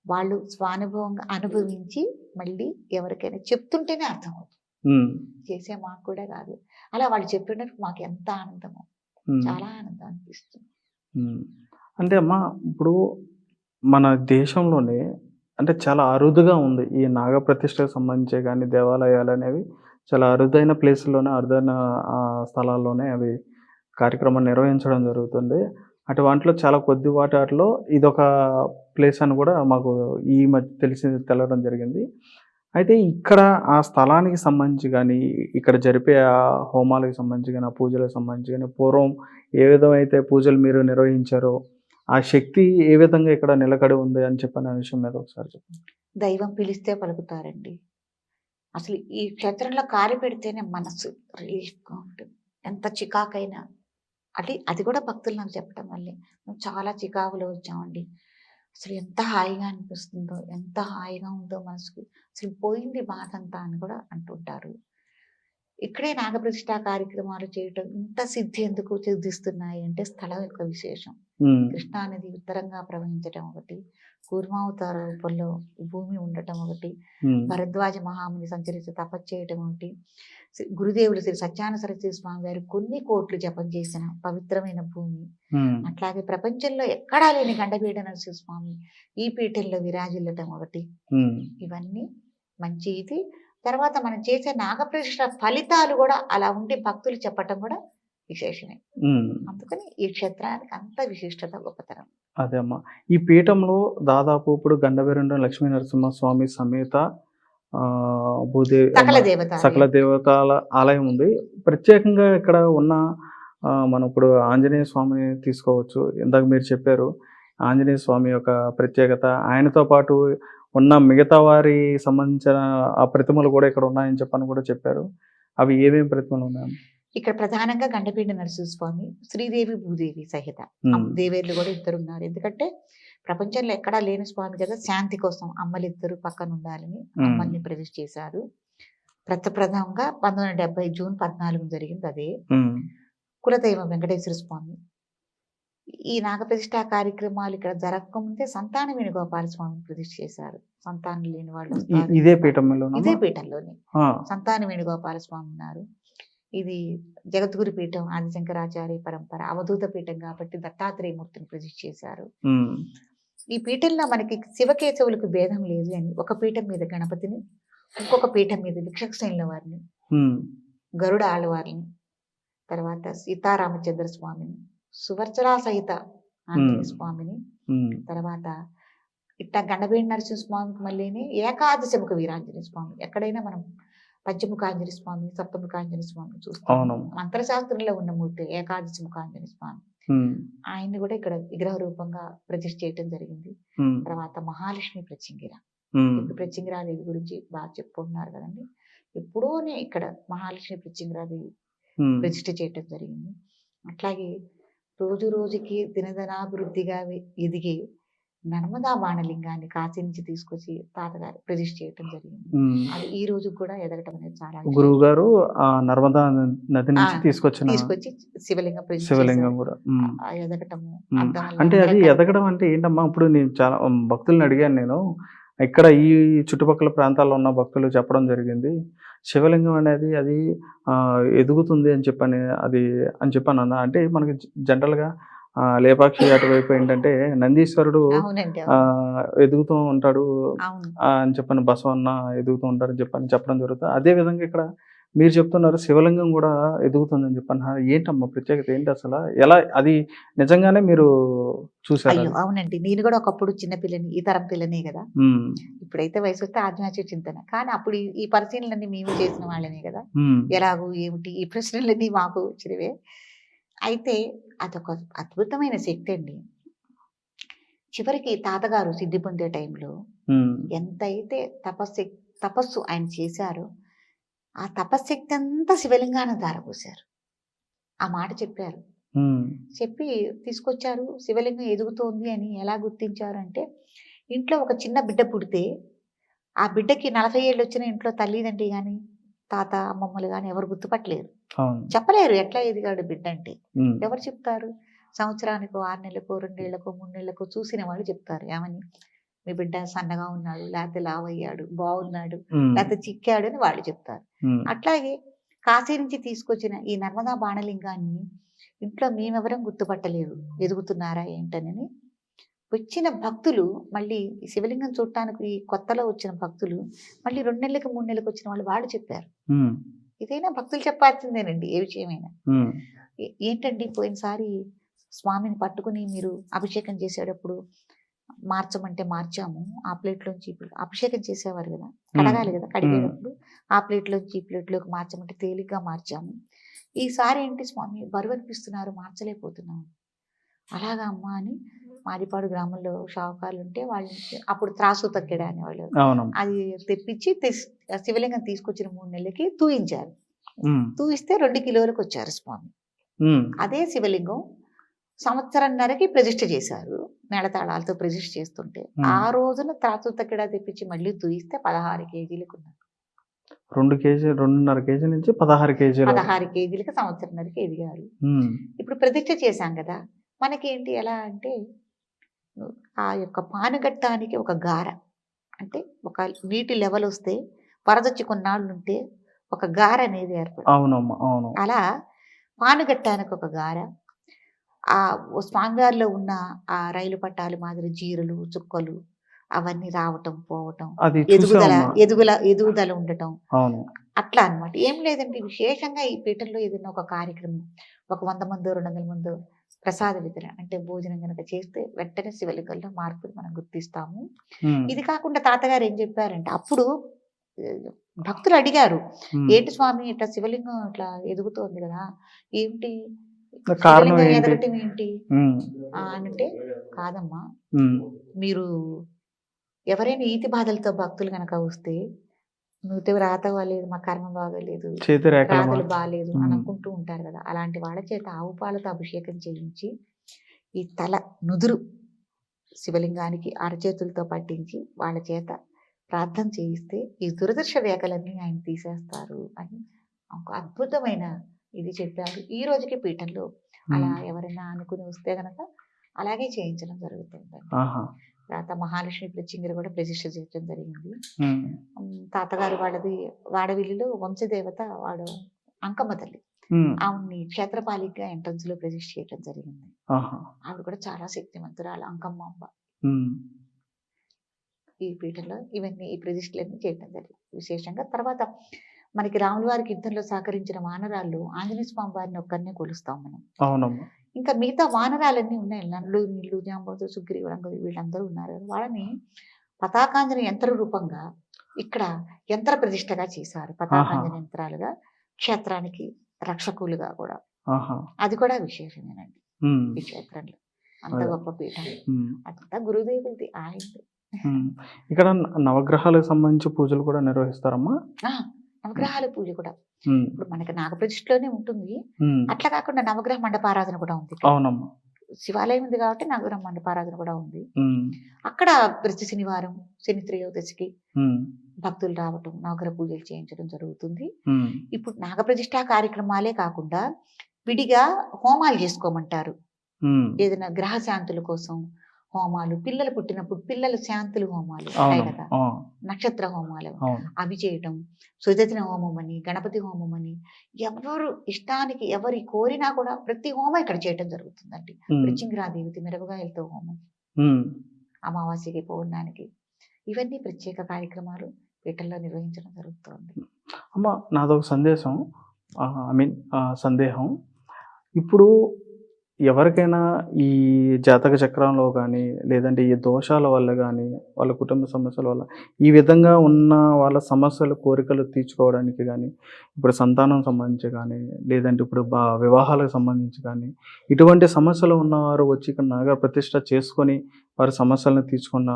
వాళ్ళు స్వానుభవంగా అనుభవించి మళ్ళీ ఎవరికైనా చెప్తుంటేనే అర్థమవుతుంది. ఉమ్, చేసే మాకు కూడా కాదు, అలా వాళ్ళు చెప్పినట్టు మాకు ఎంత ఆనందమో, ఉమ్. చాలా ఆనందం అనిపిస్తుంది. ఉమ్. అంటే అమ్మా, ఇప్పుడు మన దేశంలోనే అంటే చాలా అరుదుగా ఉంది ఈ నాగప్రతిష్ఠకు సంబంధించి కానీ దేవాలయాలు అనేవి చాలా అరుదైన ప్లేసుల్లోనే, అరుదైన స్థలాల్లోనే అవి కార్యక్రమం నిర్వహించడం జరుగుతుంది. వాటిలో చాలా కొద్ది వాటిలో ఇదొక ప్లేస్ అని కూడా మాకు ఈ మధ్య తెలవడం జరిగింది. అయితే ఇక్కడ ఆ స్థలానికి సంబంధించి కానీ, ఇక్కడ జరిపే ఆ హోమాలకు సంబంధించి కానీ, ఆ పూజలకు సంబంధించి కానీ, పూర్వం ఏ విధమైతే పూజలు మీరు నిర్వహించారో ఆ శక్తి ఏ విధంగా ఇక్కడ నిలకడ ఉంది అని చెప్పిన విషయం మీద ఒకసారి చెప్పండి. దైవం పిలిస్తే పలుకుతారండి. అసలు ఈ క్షేత్రంలో కాలు పెడితేనే మనసు రిలీఫ్గా ఉంటుంది. ఎంత చికాకైనా అది కూడా భక్తులు నాకు చెప్పడం వల్లే మేము చాలా చికాకులో వచ్చామండి. అసలు ఎంత హాయిగా అనిపిస్తుందో, ఎంత హాయిగా ఉందో మనసుకి, అసలు పోయింది బాధ అంతా అని కూడా అంటుంటారు. ఇక్కడే నాగప్రతిష్ఠ కార్యక్రమాలు చేయటం ఇంత సిద్ధి ఎందుకు సిద్ధిస్తున్నాయి అంటే స్థలం యొక్క విశేషం. కృష్ణానది ఉత్తరంగా ప్రవహించడం ఒకటి, కూర్మావతార రూపంలో భూమి ఉండటం ఒకటి, భరద్వాజ మహాముని సంచరిత తపస్సు చేయటం ఒకటి, గురుదేవులు శ్రీ సత్యాన సరస్వతి స్వామి గారు కొన్ని కోట్లు జపం చేసిన పవిత్రమైన భూమి, అట్లాగే ప్రపంచంలో ఎక్కడా లేని గండపీఠ నరసింహ స్వామి ఈ పీఠంలో విరాజిల్లటం ఒకటి. ఇవన్నీ మంచి ఇది. తర్వాత మనం చేసే నాగప్రతిష్ఠ ఫలితాలు కూడా అలా ఉండి భక్తులు చెప్పటం కూడా విశేషమే. అందుకని ఈ క్షేత్రానికి అంత విశిష్టత, గొప్పతనం. అదే అమ్మా, ఈ పీఠంలో దాదాపు ఇప్పుడు గండవీరుండ లక్ష్మీ నరసింహస్వామి సమేత భూదేవి సకల దేవతల ఆలయం ఉంది. ప్రత్యేకంగా ఇక్కడ ఉన్న మనం ఇప్పుడు ఆంజనేయ స్వామిని తీసుకోవచ్చు. ఇందాక మీరు చెప్పారు ఆంజనేయ స్వామి యొక్క ప్రత్యేకత, ఆయనతో పాటు ఉన్న మిగతా వారి సంబంధించిన ఆ ప్రతిమలు కూడా ఇక్కడ ఉన్నాయని చెప్పని కూడా చెప్పారు. అవి ఏమేమి ప్రతిమలు ఉన్నాయి? ఇక్కడ ప్రధానంగా గండపీఠ నరసింహస్వామి, శ్రీదేవి భూదేవి సహిత దేవేర్లు కూడా ఇద్దరు ఉన్నారు. ఎందుకంటే ప్రపంచంలో ఎక్కడా లేని స్వామి కదా, శాంతి కోసం అమ్మలిద్దరు పక్కన ఉండాలని అమ్మల్ని ప్రతిష్ఠ చేశారు. ప్రథమంగా 1970 జూన్ 14 జరిగింది. అదే కులదైవం వెంకటేశ్వర స్వామి. ఈ నాగప్రతిష్ఠ కార్యక్రమాలు ఇక్కడ జరగకముందే సంతాన వేణుగోపాల స్వామిని ప్రతిష్ఠ చేశారు. సంతానం లేని వాళ్ళు ఇదే పీఠంలోనే సంతాన వేణుగోపాల స్వామి ఉన్నారు. ఇది జగద్గురు పీఠం, ఆదిశంకరాచార్య పరంపర, అవధూత పీఠం కాబట్టి దత్తాత్రేయమూర్తిని ప్రతిష్ఠ చేశారు. ఈ పీఠంలో మనకి శివకేశవులకు భేదం లేదు అని, ఒక పీఠం మీద గణపతిని, ఇంకొక పీఠం మీద విక్షక్సేనుల వారిని, గరుడ ఆళ్వారిని, తర్వాత సీతారామచంద్ర స్వామిని, సువర్చలా సహిత ఆంజనేయ స్వామిని, తర్వాత ఇట్లా గండపీఠ నరసింహ స్వామికి మళ్ళీని ఏకాదశముఖ వీరాంజనేయ స్వామి. ఎక్కడైనా మనం పంచముఖ ఆంజనేయ స్వామి, సప్తముఖ ఆంజనేయ స్వామి చూస్తాం. మంత్రశాస్త్రంలో ఉన్న మూర్తి ఏకాదశముఖ ఆంజనేయ స్వామి. ఆయన్ని కూడా ఇక్కడ విగ్రహ రూపంగా ప్రతిష్ఠ చేయటం జరిగింది. తర్వాత మహాలక్ష్మి ప్రత్యంగిర, ఇప్పుడు ప్రత్యంగిరాదేవి గురించి బాగా చెప్పుకుంటున్నారు కదండి. ఎప్పుడోనే ఇక్కడ మహాలక్ష్మి ప్రత్యంగిరాదేవి ప్రతిష్ఠ చేయటం జరిగింది. అట్లాగే రోజు రోజుకి దినదినాభివృద్ధిగా ఎదిగే నర్మదా బాణలింగాన్ని కాశీ నుంచి తీసుకొచ్చి తాతగారు ప్రతిష్ఠ చేయటం జరిగింది. అది ఈ రోజు కూడా ఎదగటం అనేది చాలా విశేషం. గురువు గారు ఆ నర్మదా నది నుంచి ఆ, తీసుకొచ్చిన తీసుకొచ్చి శివలింగం ప్రతిష్ఠ శివలింగం చేశారు. కూడా ఆ ఎదగటము మ్మ్. అర్థం వల్ల అంటే అది అందరికీ ఎదగడం అంటే ఏంటమ్మా? ఇప్పుడు నేను చాలా భక్తుల్ని అడిగాను. నేను ఇక్కడ ఈ చుట్టుపక్కల ప్రాంతాల్లో ఉన్న భక్తులు చెప్పడం జరిగింది, శివలింగం అనేది అది ఎదుగుతుంది అని చెప్పని చెప్పాను. అంటే మనకి జనరల్గా లేపాక్షి అటువైపు ఏంటంటే నందీశ్వరుడు అవునండి, ఎదుగుతూ ఉంటాడు అవును. అని చెప్పని, బసవన్న ఎదుగుతూ ఉంటారని చెప్పడం జరుగుతుంది. అదే విధంగా ఇక్కడ మీరు చెప్తున్నారు శివలింగం కూడా ఎదుగుతుందని చెప్పాను. ఏంటమ్మా ప్రత్యేకత ఏంటి అసలు? ఎలా అది నిజంగానే మీరు చూసారు? అయ్యో అవునండి, నేను కూడా ఒకప్పుడు చిన్న పిల్లని, ఈ తరం పిల్లనే కదా. ఇప్పుడైతే వయసు వస్తే ఆధ్యాత్మిక చింతన, కానీ అప్పుడు ఈ పరిశీలనలన్నీ మేము చేసిన వాళ్ళనే కదా. ఎలాగూ ఏమిటి ఈ ప్రశ్నలన్నీ మాకు వచ్చినవే. అయితే అదొక అద్భుతమైన శక్తి అండి. చివరికి తాతగారు సిద్ధి పొందే టైంలో ఎంతైతే తపస్సు ఆయన చేశారో ఆ తపశ్శక్తి అంతా శివలింగాన్ని ధారపోశారు. ఆ మాట చెప్పారు. చెప్పి తీసుకొచ్చారు. శివలింగం ఎదుగుతోంది అని ఎలా గుర్తించారు అంటే, ఇంట్లో ఒక చిన్న బిడ్డ పుడితే ఆ బిడ్డకి 40 ఏళ్ళు వచ్చిన ఇంట్లో తల్లిదండ్రి కానీ తాత అమ్మమ్మలు కానీ ఎవరు గుర్తుపట్టలేరు, చెప్పలేరు ఎట్లా ఎదిగాడు బిడ్డ అంటే. ఎవరు చెప్తారు? సంవత్సరానికో 6 నెలలకో 2 ఏళ్లకో 3 నెలలకో చూసిన వాళ్ళు చెప్తారు. ఏమని? మీ బిడ్డ సన్నగా ఉన్నాడు, లేకపోతే లావయ్యాడు, బాగున్నాడు, లేకపోతే చిక్కాడు అని వాళ్ళు చెప్తారు. అట్లాగే కాశీ నుంచి తీసుకొచ్చిన ఈ నర్మదా బాణలింగాన్ని ఇంట్లో మేమెవరం గుర్తుపట్టలేదు, ఎదుగుతున్నారా ఏంటనని వచ్చిన భక్తులు, మళ్ళీ ఈ శివలింగం చూడటానికి కొత్తలో వచ్చిన భక్తులు మళ్ళీ 2 నెలలకు 3 నెలలకు వచ్చిన వాళ్ళు చెప్పారు. ఇదైనా భక్తులు చెప్పాల్సిందేనండి, ఏ విషయమైనా. ఏంటండి పోయినసారి స్వామిని పట్టుకుని మీరు అభిషేకం చేసేటప్పుడు మార్చమంటే మార్చాము, ఆ ప్లేట్లోంచి అభిషేకం చేసేవారు కదా, కడగాలి కదా, కడిగేటప్పుడు ఆ ప్లేట్లోంచి ఈ ప్లేట్లోకి మార్చమంటే తేలిగ్గా మార్చాము. ఈసారి ఏంటి స్వామి బరువు అనిపిస్తున్నారు, మార్చలేకపోతున్నాము. అలాగా అమ్మా అని మాదిపాడు గ్రామంలో షావుకారులు ఉంటే వాళ్ళు అప్పుడు త్రాసు తక్కెడ అనేవాళ్ళు, అది తెప్పించి శివలింగం తీసుకొచ్చిన 3 నెలలకి తూయించారు. తూయిస్తే 2 కిలోలకు వచ్చారు స్వామి. అదే శివలింగం సంవత్సరంన్నరకి ప్రతిష్ఠ చేశారు, మేళతాళాలతో ప్రతిష్ఠ చేస్తుంటే. ఆ రోజున త్రాసు తక్కెడ తెప్పించి మళ్ళీ తూయిస్తే 16 కేజీలకు ఉన్నారు. 2.5 కేజీ నుంచి 16 కేజీలు 16 కేజీలకి సంవత్సరంన్నరకి ఎదిగారు. ఇప్పుడు ప్రతిష్ఠ చేశాం కదా, మనకేంటి ఎలా అంటే ఆ యొక్క పానుగట్టానికి ఒక గార, అంటే ఒక నీటి లెవెల్ వస్తే వరదొచ్చి కొన్నాళ్ళు ఉంటే ఒక గార అనేది ఏర్పడుతుంది. అలా పానుగట్టానికి ఒక గార, ఆ స్వామివారిలో ఉన్న ఆ రైలు పట్టాలు మాదిరి జీరులు చుక్కలు అవన్నీ రావటం పోవటం, ఎదుగుదల ఉండటం, అట్లా అన్నమాట. ఏం లేదండి, విశేషంగా ఈ పీఠంలో ఏదైనా ఒక కార్యక్రమం, ఒక 100 మందో 200 మందో ప్రసాద వితరణ అంటే భోజనం కనుక చేస్తే వెంటనే శివలింగంలో మార్పులు మనం గుర్తిస్తాము. ఇది కాకుండా తాతగారు ఏం చెప్పారంటే, అప్పుడు భక్తులు అడిగారు, ఏంటి స్వామి ఇట్లా శివలింగం ఇట్లా ఎదుగుతోంది కదా, ఏంటి శివలింగం ఎదగటం ఏంటి అంటే, కాదమ్మా, మీరు ఎవరైనా ఈతి బాధలతో భక్తులు కనుక వస్తే, నువ్వు రాత బాగాలేదు, మా కర్మ బాగాలేదు, రాతలు బాగాలేదు అని అనుకుంటూ ఉంటారు కదా, అలాంటి వాళ్ళ చేత ఆవు పాలతో అభిషేకం చేయించి ఈ తల నుదురు శివలింగానికి అరచేతులతో పట్టించి వాళ్ళ చేత ప్రార్థన చేయిస్తే ఈ దురదృశ రేఖలన్నీ ఆయన తీసేస్తారు అని ఒక అద్భుతమైన ఇది చెప్పారు. ఈ రోజుకి పీఠంలో అలా ఎవరైనా అనుకుని వస్తే గనక అలాగే చేయించడం జరుగుతుంది. తర్వాత మహాలక్ష్మి ప్రత్యంగిరి కూడా ప్రతిష్ఠ చేయడం జరిగింది. తాతగారు వాళ్ళది వాడవిల్లిలో వంశదేవత వాడు అంకమ్మ తల్లి, ఆవిడ్ని క్షేత్రపాలికగా ఎంట్రన్స్ లో ప్రతిష్ఠ చేయడం జరిగింది. ఆవిడ కూడా చాలా శక్తివంతురాలు, అంకమ్మ అమ్మ. ఈ పీఠంలో ఇవన్నీ ఈ ప్రతిష్ఠలన్నీ చేయడం జరిగింది విశేషంగా. తర్వాత మనకి రాముల వారికి యుద్ధంలో సహకరించిన వానరాళ్ళు ఆంజనేయ స్వామి వారిని ఒక్కరినే కొలుస్తాం మనం. ఇంకా మిగతా వానరాలన్నీ ఉన్నాయి, నల్లు నీళ్లు జాంబోతు సుగ్రీవుడు రంగులు వీళ్ళందరూ ఉన్నారు. వాళ్ళని పతాకాంజన యంత్ర రూపంగా ఇక్కడ యంత్ర ప్రతిష్టగా చేశారు, పతాకాంజన యంత్రాలుగా, క్షేత్రానికి రక్షకులుగా కూడా. అది కూడా విశేషమేనండి ఈ క్షేత్రంలో. అంత గొప్ప పీఠం, అంతా గురుదేవులది ఆయనది. ఇక్కడ నవగ్రహాలకు సంబంధించి పూజలు కూడా నిర్వహిస్తారమ్మా? నవగ్రహాల పూజ కూడా ఇప్పుడు మనకి నాగప్రతిష్ఠలోనే ఉంటుంది. అట్లా కాకుండా నవగ్రహ మండపారాధన కూడా ఉంది. శివాలయం ఉంది కాబట్టి నాగర మండపారాధన కూడా ఉంది. అక్కడ ప్రతి శనివారం శని త్రయోదశికి భక్తులు రావటం, నాగర పూజలు చేయించడం జరుగుతుంది. ఇప్పుడు నాగప్రతిష్ఠా కార్యక్రమాలే కాకుండా విడిగా హోమాలు చేసుకోమంటారు. ఏదైనా గ్రహ శాంతుల కోసం హోమాలు, పిల్లలు పుట్టినప్పుడు పిల్లల శాంతులు హోమాలు ఉంటాయి కదా, నక్షత్ర హోమాలు, అవి చేయటం, సుదతిన హోమం అని, గణపతి హోమం అని, ఎవరు ఇష్టానికి ఎవరి కోరినా కూడా ప్రతి హోమం ఇక్కడ చేయటం జరుగుతుందండి. వృశ్చింగిరాదేవికి మిరపకాయలతో హోమం, అమావాస్యకి, పౌర్ణానికి, ఇవన్నీ ప్రత్యేక కార్యక్రమాలు పీఠంలో నిర్వహించడం జరుగుతుంది. అమ్మ, నాదొక సందేశం, సందేహం. ఇప్పుడు ఎవరికైనా ఈ జాతక చక్రంలో కానీ, లేదంటే ఈ దోషాల వల్ల కానీ, వాళ్ళ కుటుంబ సమస్యల వల్ల ఈ విధంగా ఉన్న వాళ్ళ సమస్యలు, కోరికలు తీర్చుకోవడానికి కానీ, ఇప్పుడు సంతానం సంబంధించి కానీ, లేదంటే ఇప్పుడు వివాహాలకు సంబంధించి కానీ, ఇటువంటి సమస్యలు ఉన్నవారు వచ్చి ఇక్కడ నాగ ప్రతిష్ఠ చేసుకొని వారి సమస్యలను తీర్చుకున్న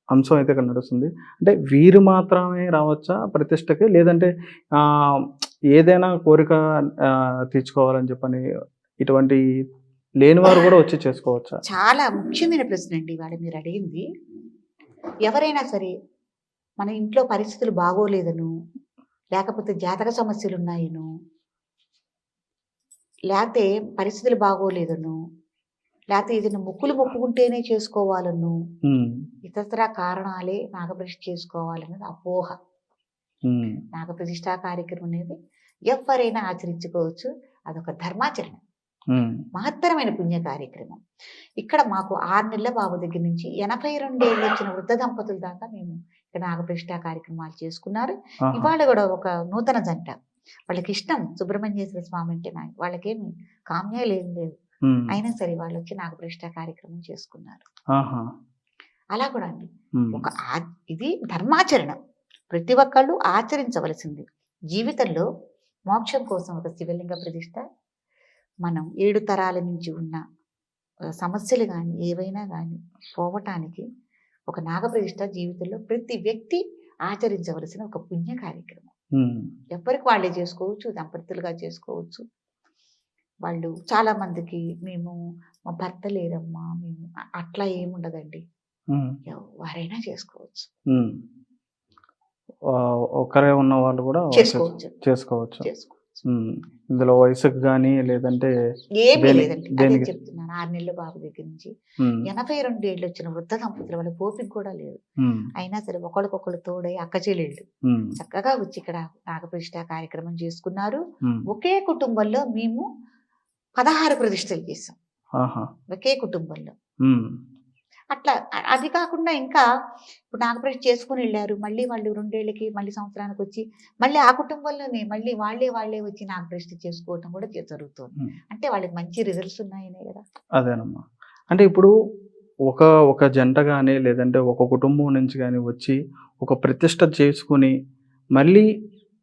అంశం అయితే ఇక్కడ నడుస్తుంది. అంటే వీరు మాత్రమే రావచ్చా ప్రతిష్టకి, లేదంటే ఏదైనా కోరిక తీర్చుకోవాలని చెప్పని ఇటువంటి లేని వారు కూడా వచ్చి చేసుకోవచ్చా? చాలా ముఖ్యమైన ప్రశ్న అండి ఇవాళ మీరు అడిగింది. ఎవరైనా సరే మన ఇంట్లో పరిస్థితులు బాగోలేదను, లేకపోతే జాతక సమస్యలు ఉన్నాయను, లేకపోతే పరిస్థితులు బాగోలేదను, లేకపోతే ఏదైనా మొక్కుకుంటేనే చేసుకోవాలను, ఇతర కారణాలే నాగప్రతిష్ఠ చేసుకోవాలన్నది అపోహ. నాగప్రతిష్ఠా కార్యక్రమం అనేది ఎవరైనా ఆచరించుకోవచ్చు. అదొక ధర్మాచరణ, మహత్తరమైన పుణ్య కార్యక్రమం. ఇక్కడ మాకు 6 నెలల బాబు దగ్గర నుంచి 82 ఏళ్ళు వచ్చిన వృద్ధ దంపతుల దాకా మేము ఇక్కడ నాగప్రతిష్ఠా కార్యక్రమాలు చేసుకున్నారు. ఇవాళ కూడా ఒక నూతన జంట, వాళ్ళకి ఇష్టం సుబ్రహ్మణ్యేశ్వర స్వామి అంటే, వాళ్ళకేమి కామ్యాలు ఏం లేదు, అయినా సరే వాళ్ళు వచ్చి నాగప్రతిష్ఠా కార్యక్రమం చేసుకున్నారు. అలా కూడా అండి, ఒక ఇది ధర్మాచరణం, ప్రతి ఒక్కళ్ళు ఆచరించవలసింది. జీవితంలో మోక్షం కోసం ఒక శివలింగ ప్రతిష్ఠ, మనం 7 తరాల నుంచి ఉన్న సమస్యలు కానీ ఏవైనా కానీ పోవటానికి ఒక నాగప్రతిష్ఠ జీవితంలో ప్రతి వ్యక్తి ఆచరించవలసిన ఒక పుణ్య కార్యక్రమం. ఎవరికి వాళ్ళే చేసుకోవచ్చు, దంపతులుగా చేసుకోవచ్చు. వాళ్ళు చాలా మందికి మేము మా భర్త లేరమ్మా, మేము అట్లా ఏముండదండి, ఎవరైనా చేసుకోవచ్చు. ఒకరే ఉన్న వాళ్ళు కూడా చేసుకోవచ్చు. ఇందులో వయసుకు కానీ లేదంటే ఏమీ లేదండి. అదే చెప్తున్నాను, 6 నెలల బాబు దగ్గర నుంచి 82 ఏళ్ళు వచ్చిన వృద్ధ దంపతులు, వాళ్ళ ఓపిక కూడా లేదు, అయినా సరే ఒకళ్ళకొకళ్ళు తోడై అక్క చెల్లెళ్ళు చక్కగా వచ్చి ఇక్కడ నాగప్రతిష్ఠ కార్యక్రమం చేసుకున్నారు. ఒకే కుటుంబంలో మేము 16 ప్రతిష్టలు చేసాం, ఒకే కుటుంబంలో. అట్లా అది కాకుండా ఇంకా ఇప్పుడు నాగప్రతిష్ఠ చేసుకుని వెళ్ళారు, మళ్ళీ వాళ్ళు 2 ఏళ్ళకి మళ్ళీ సంవత్సరానికి వచ్చి మళ్ళీ ఆ కుటుంబంలోనే మళ్ళీ వాళ్ళే వచ్చి నాగప్రతిష్ఠ చేసుకోవటం కూడా జరుగుతుంది. అంటే వాళ్ళకి మంచి రిజల్ట్స్ ఉన్నాయనే కదా. అదేనమ్మా. అంటే ఇప్పుడు ఒక జంట కానీ లేదంటే ఒక కుటుంబం నుంచి కానీ వచ్చి ఒక ప్రతిష్ఠ చేసుకుని మళ్ళీ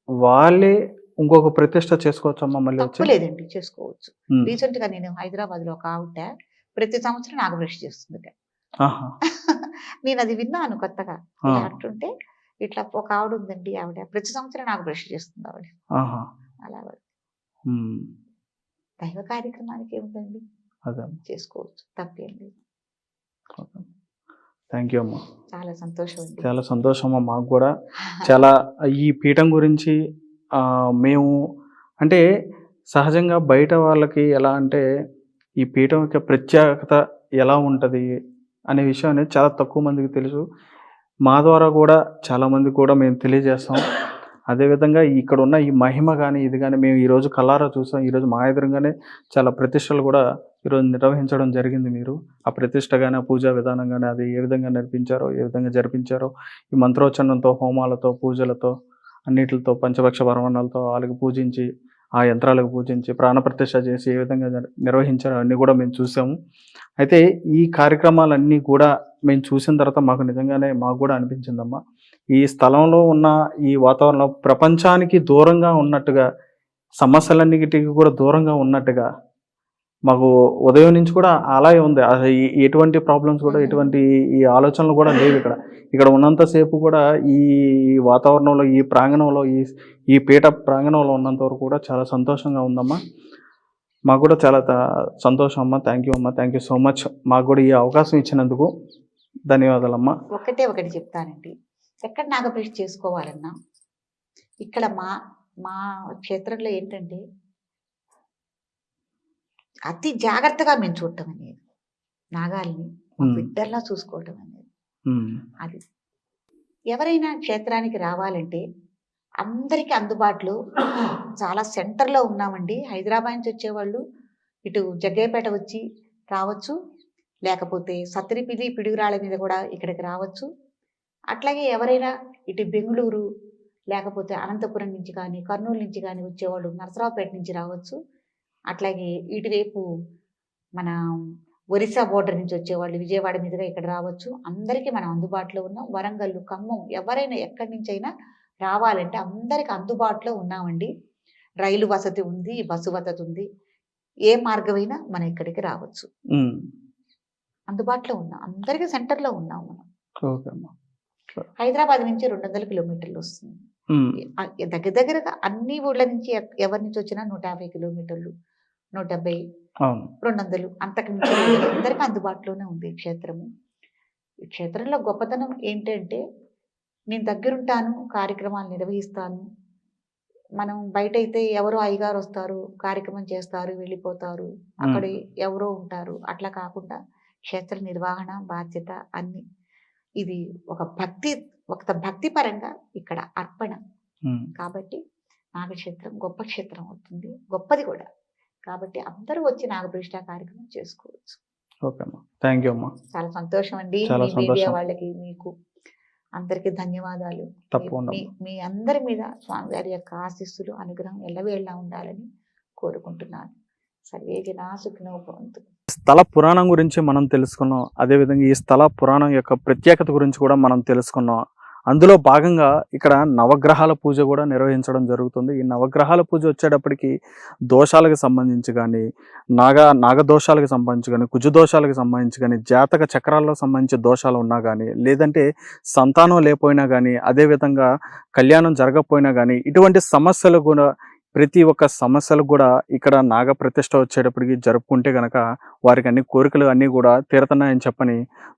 వాళ్ళే ఇంకొక ప్రతిష్ఠ చేసుకోవచ్చమ్మా? మళ్ళీ లేదండి, చేసుకోవచ్చు. రీసెంట్ గా నేను హైదరాబాద్ లో ఒక ఆవిడ ప్రతి సంవత్సరం నాగప్రతిష్ఠ చేస్తుంది. నేను అది విన్నాను కొత్తగా. అంటుంటే ఇట్లా ఒక ఆవిడ ఉందండి, ఆవిడ ప్రతి సంవత్సరం నాగప్రతిష్ఠ చేస్తుంది ఆవిడ. అలా దైవ కార్యక్రమానికి ఏముందండి, చేసుకోవచ్చు, తప్పేం లేదు. థ్యాంక్ యూ అమ్మా, చాలా సంతోషం. చాలా సంతోషం అమ్మా. మాకు కూడా చాలా ఈ పీఠం గురించి మేము అంటే సహజంగా బయట వాళ్ళకి ఎలా అంటే ఈ పీఠం యొక్క ప్రత్యేకత ఎలా ఉంటుంది అనే విషయం అనేది చాలా తక్కువ మందికి తెలుసు. మా ద్వారా కూడా చాలామంది కూడా మేము తెలియజేస్తాం. అదేవిధంగా ఇక్కడ ఉన్న ఈ మహిమ కానీ ఇది కానీ మేము ఈరోజు కళ్ళారా చూసాం. ఈరోజు మా ఎదురుగానే చాలా ప్రతిష్టలు కూడా ఈరోజు నిర్వహించడం జరిగింది. మీరు ఆ ప్రతిష్ట కానీ ఆ పూజా విధానం కానీ అది ఏ విధంగా నడిపించారో, ఏ విధంగా జరిపించారో, ఈ మంత్రోచ్చరణంతో, హోమాలతో, పూజలతో, అన్నిటితో, పంచభక్ష పరమాణాలతో వాళ్ళకి పూజించి, ఆ యంత్రాలకు పూజించి, ప్రాణప్రతిష్ఠ చేసి ఏ విధంగా నిర్వహించారో అన్నీ కూడా మేము చూసాము. అయితే ఈ కార్యక్రమాలన్నీ కూడా మేము చూసిన తర్వాత మాకు కూడా అనిపించిందమ్మా, ఈ స్థలంలో ఉన్న ఈ వాతావరణం ప్రపంచానికి దూరంగా ఉన్నట్టుగా, సమస్యలన్నిటికీ కూడా దూరంగా ఉన్నట్టుగా మాకు ఉదయం నుంచి కూడా అలాగే ఉంది. ఎటువంటి ప్రాబ్లమ్స్ కూడా, ఎటువంటి ఈ ఆలోచనలు కూడా లేవు. ఇక్కడ ఉన్నంతసేపు కూడా ఈ వాతావరణంలో, ఈ ప్రాంగణంలో, ఈ పీఠ ప్రాంగణంలో ఉన్నంత వరకు కూడా చాలా సంతోషంగా ఉందమ్మా. మాకు కూడా చాలా సంతోషం అమ్మా. థ్యాంక్ యూ అమ్మా. Thank you so much. మాకు కూడా ఈ అవకాశం ఇచ్చినందుకు ధన్యవాదాలమ్మా. ఒకటి చెప్తానండి, ఎక్కడ నాగప్రతిష్ఠ చేసుకోవాలన్నా ఇక్కడ మా క్షేత్రంలో ఏంటంటే అతి జాగ్రత్తగా మేము చూడటం అనేది, నాగాల్ని బిడ్డల్లా చూసుకోవటం అనేది. అది ఎవరైనా క్షేత్రానికి రావాలంటే అందరికీ అందుబాటులో చాలా సెంటర్లో ఉన్నామండి. హైదరాబాద్ నుంచి వచ్చేవాళ్ళు ఇటు జగ్గయ్యపేట వచ్చి రావచ్చు, లేకపోతే సత్తిరిపిల్లి పిడుగురాళ్ళ మీద కూడా ఇక్కడికి రావచ్చు. అట్లాగే ఎవరైనా ఇటు బెంగళూరు లేకపోతే అనంతపురం నుంచి కానీ కర్నూలు నుంచి కానీ వచ్చేవాళ్ళు నరసరావుపేట నుంచి రావచ్చు. అట్లాగే ఇటువైపు మన ఒరిస్సా బోర్డర్ నుంచి వచ్చేవాళ్ళు విజయవాడ మీదుగా ఇక్కడ రావచ్చు. అందరికీ మనం అందుబాటులో ఉన్నాం. వరంగల్, ఖమ్మం ఎవరైనా ఎక్కడి నుంచి అయినా రావాలంటే అందరికి అందుబాటులో ఉన్నామండి. రైలు వసతి ఉంది, బస్సు వసతి ఉంది. ఏ మార్గమైనా మనం ఇక్కడికి రావచ్చు. అందుబాటులో ఉన్నాం, అందరికీ సెంటర్లో ఉన్నాం మనం. హైదరాబాద్ నుంచి 200 కిలోమీటర్లు వస్తుంది. దగ్గరగా అన్ని ఊళ్ళ నుంచి ఎవరి నుంచి వచ్చినా 150 కిలోమీటర్లు, 170, 200 అంతకు మించి అందరికీ అందుబాటులోనే ఉంది ఈ క్షేత్రము. ఈ క్షేత్రంలో గొప్పతనం ఏంటంటే నేను దగ్గరుంటాను, కార్యక్రమాలు నిర్వహిస్తాను. మనం బయట అయితే ఎవరో అయ్యగారు వస్తారు, కార్యక్రమం చేస్తారు, వెళ్ళిపోతారు, అక్కడ ఎవరో ఉంటారు. అట్లా కాకుండా క్షేత్ర నిర్వహణ బాధ్యత అన్ని, ఇది ఒక భక్తి పరంగా ఇక్కడ అర్పణ. కాబట్టి నాగక్షేత్రం గొప్ప క్షేత్రం అవుతుంది, గొప్పది కూడా. కాబట్టి అందరూ వచ్చి నాగప్రతిష్ఠ కార్యక్రమం చేసుకోవచ్చు. ఓకే అమ్మా, థ్యాంక్ యూ అమ్మా. చాలా సంతోషం అండి. మీడియా వాళ్ళకి మీకు అందరికీ ధన్యవాదాలు. మీ అందరి మీద స్వామివారి యొక్క ఆశీస్సులు అనుగ్రహం ఎల్లవేళలా ఉండాలని కోరుకుంటున్నాను. సర్వే జనా సుఖినో భవంతు. స్థల పురాణం గురించి మనం తెలుసుకున్నాం. అదేవిధంగా ఈ స్థల పురాణం యొక్క ప్రత్యేకత గురించి కూడా మనం తెలుసుకున్నాం. అందులో భాగంగా ఇక్కడ నవగ్రహాల పూజ కూడా నిర్వహించడం జరుగుతుంది. ఈ నవగ్రహాల పూజ వచ్చేటప్పటికి దోషాలకు సంబంధించి కానీ, నాగదోషాలకు సంబంధించి కానీ, కుజదోషాలకు సంబంధించి కానీ, జాతక చక్రాలకు సంబంధించి దోషాలు ఉన్నా కానీ, లేదంటే సంతానం లేకపోయినా కానీ, అదేవిధంగా కళ్యాణం జరగకపోయినా కానీ, ఇటువంటి సమస్యలు కూడా ప్రతి ఒక్క సమస్యలు కూడా ఇక్కడ నాగప్రతిష్ఠ వచ్చేటప్పటికి జరుపుకుంటే కనుక వారికి అన్ని కోరికలు అన్నీ కూడా తీరుతున్నాయని చెప్పని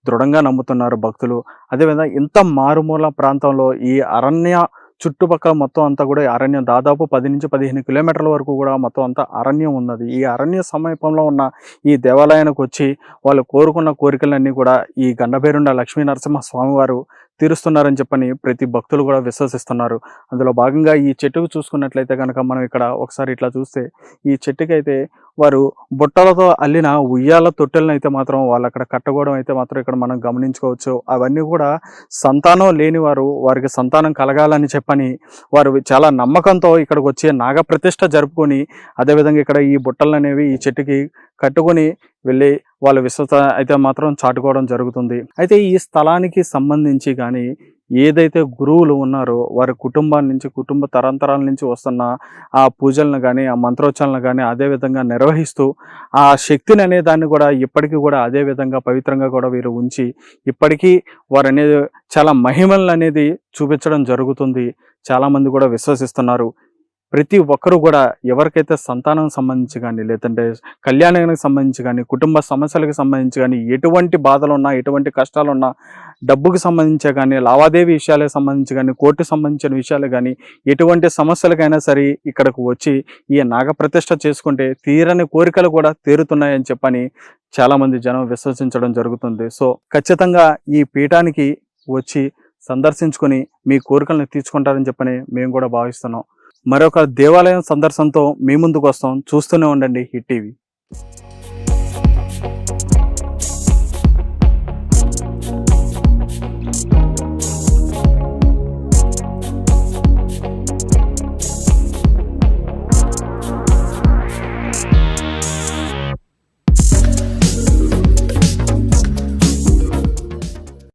దృఢంగా నమ్ముతున్నారు భక్తులు. అదేవిధంగా ఇంత మారుమూల ప్రాంతంలో ఈ అరణ్య చుట్టుపక్కల మొత్తం అంతా కూడా అరణ్యం దాదాపు 10 నుంచి 15 కిలోమీటర్ల వరకు కూడా మొత్తం అంతా అరణ్యం ఉన్నది. ఈ అరణ్య సమీపంలో ఉన్న ఈ దేవాలయానికి వచ్చి వాళ్ళు కోరుకున్న కోరికలన్నీ కూడా ఈ గండభేరుండ లక్ష్మీ నరసింహ స్వామివారు తీరుస్తున్నారని చెప్పని ప్రతి భక్తులు కూడా విశ్వసిస్తున్నారు. అందులో భాగంగా ఈ చెట్టుకు చూసుకున్నట్లయితే కనుక మనం ఇక్కడ ఒకసారి ఇట్లా చూస్తే ఈ చెట్టుకైతే వారు బుట్టలతో అల్లిన ఉయ్యాల తొట్టెలను అయితే మాత్రం వాళ్ళు అక్కడ కట్టుకోవడం అయితే మాత్రం ఇక్కడ మనం గమనించుకోవచ్చు. అవన్నీ కూడా సంతానం లేని వారికి సంతానం కలగాలని చెప్పని వారు చాలా నమ్మకంతో ఇక్కడికి వచ్చి నాగప్రతిష్ఠ జరుపుకొని అదేవిధంగా ఇక్కడ ఈ బుట్టలు అనేవి ఈ చెట్టుకి కట్టుకొని వెళ్ళి వాళ్ళ విశ్వత అయితే మాత్రం చాటుకోవడం జరుగుతుంది. అయితే ఈ స్థలానికి సంబంధించి కానీ ఏదైతే గురువులు ఉన్నారో వారి కుటుంబాల నుంచి కుటుంబ తరంతరాల నుంచి వస్తున్న ఆ పూజలను కానీ ఆ మంత్రోచ్చారణలు కానీ అదేవిధంగా నిర్వహిస్తూ ఆ శక్తిని అనే దాన్ని కూడా ఇప్పటికీ కూడా అదే విధంగా పవిత్రంగా కూడా వీరు ఉంచి ఇప్పటికీ వారు అనేది చాలా మహిమలను అనేది చూపించడం జరుగుతుంది. చాలామంది కూడా విశ్వసిస్తున్నారు. ప్రతి ఒక్కరు కూడా ఎవరికైతే సంతానం సంబంధించి కానీ లేదంటే కళ్యాణానికి సంబంధించి కానీ కుటుంబ సమస్యలకు సంబంధించి కానీ ఎటువంటి బాధలు ఉన్నా ఎటువంటి కష్టాలు ఉన్నా డబ్బుకు సంబంధించే కానీ లావాదేవీ విషయాలకు సంబంధించి కానీ కోర్టు సంబంధించిన విషయాలు కానీ ఎటువంటి సమస్యలకైనా సరే ఇక్కడకు వచ్చి ఈ నాగప్రతిష్ఠ చేసుకుంటే తీరని కోరికలు కూడా తీరుతున్నాయని చెప్పని చాలామంది జనం విశ్వసించడం జరుగుతుంది. సో ఖచ్చితంగా ఈ పీఠానికి వచ్చి సందర్శించుకొని మీ కోరికలను తీర్చుకుంటారని చెప్పని మేము కూడా భావిస్తున్నాం. మరొక దేవాలయం సందర్శనతో మీ ముందుకు వస్తాం. చూస్తూనే ఉండండి హిట్ టీవీ.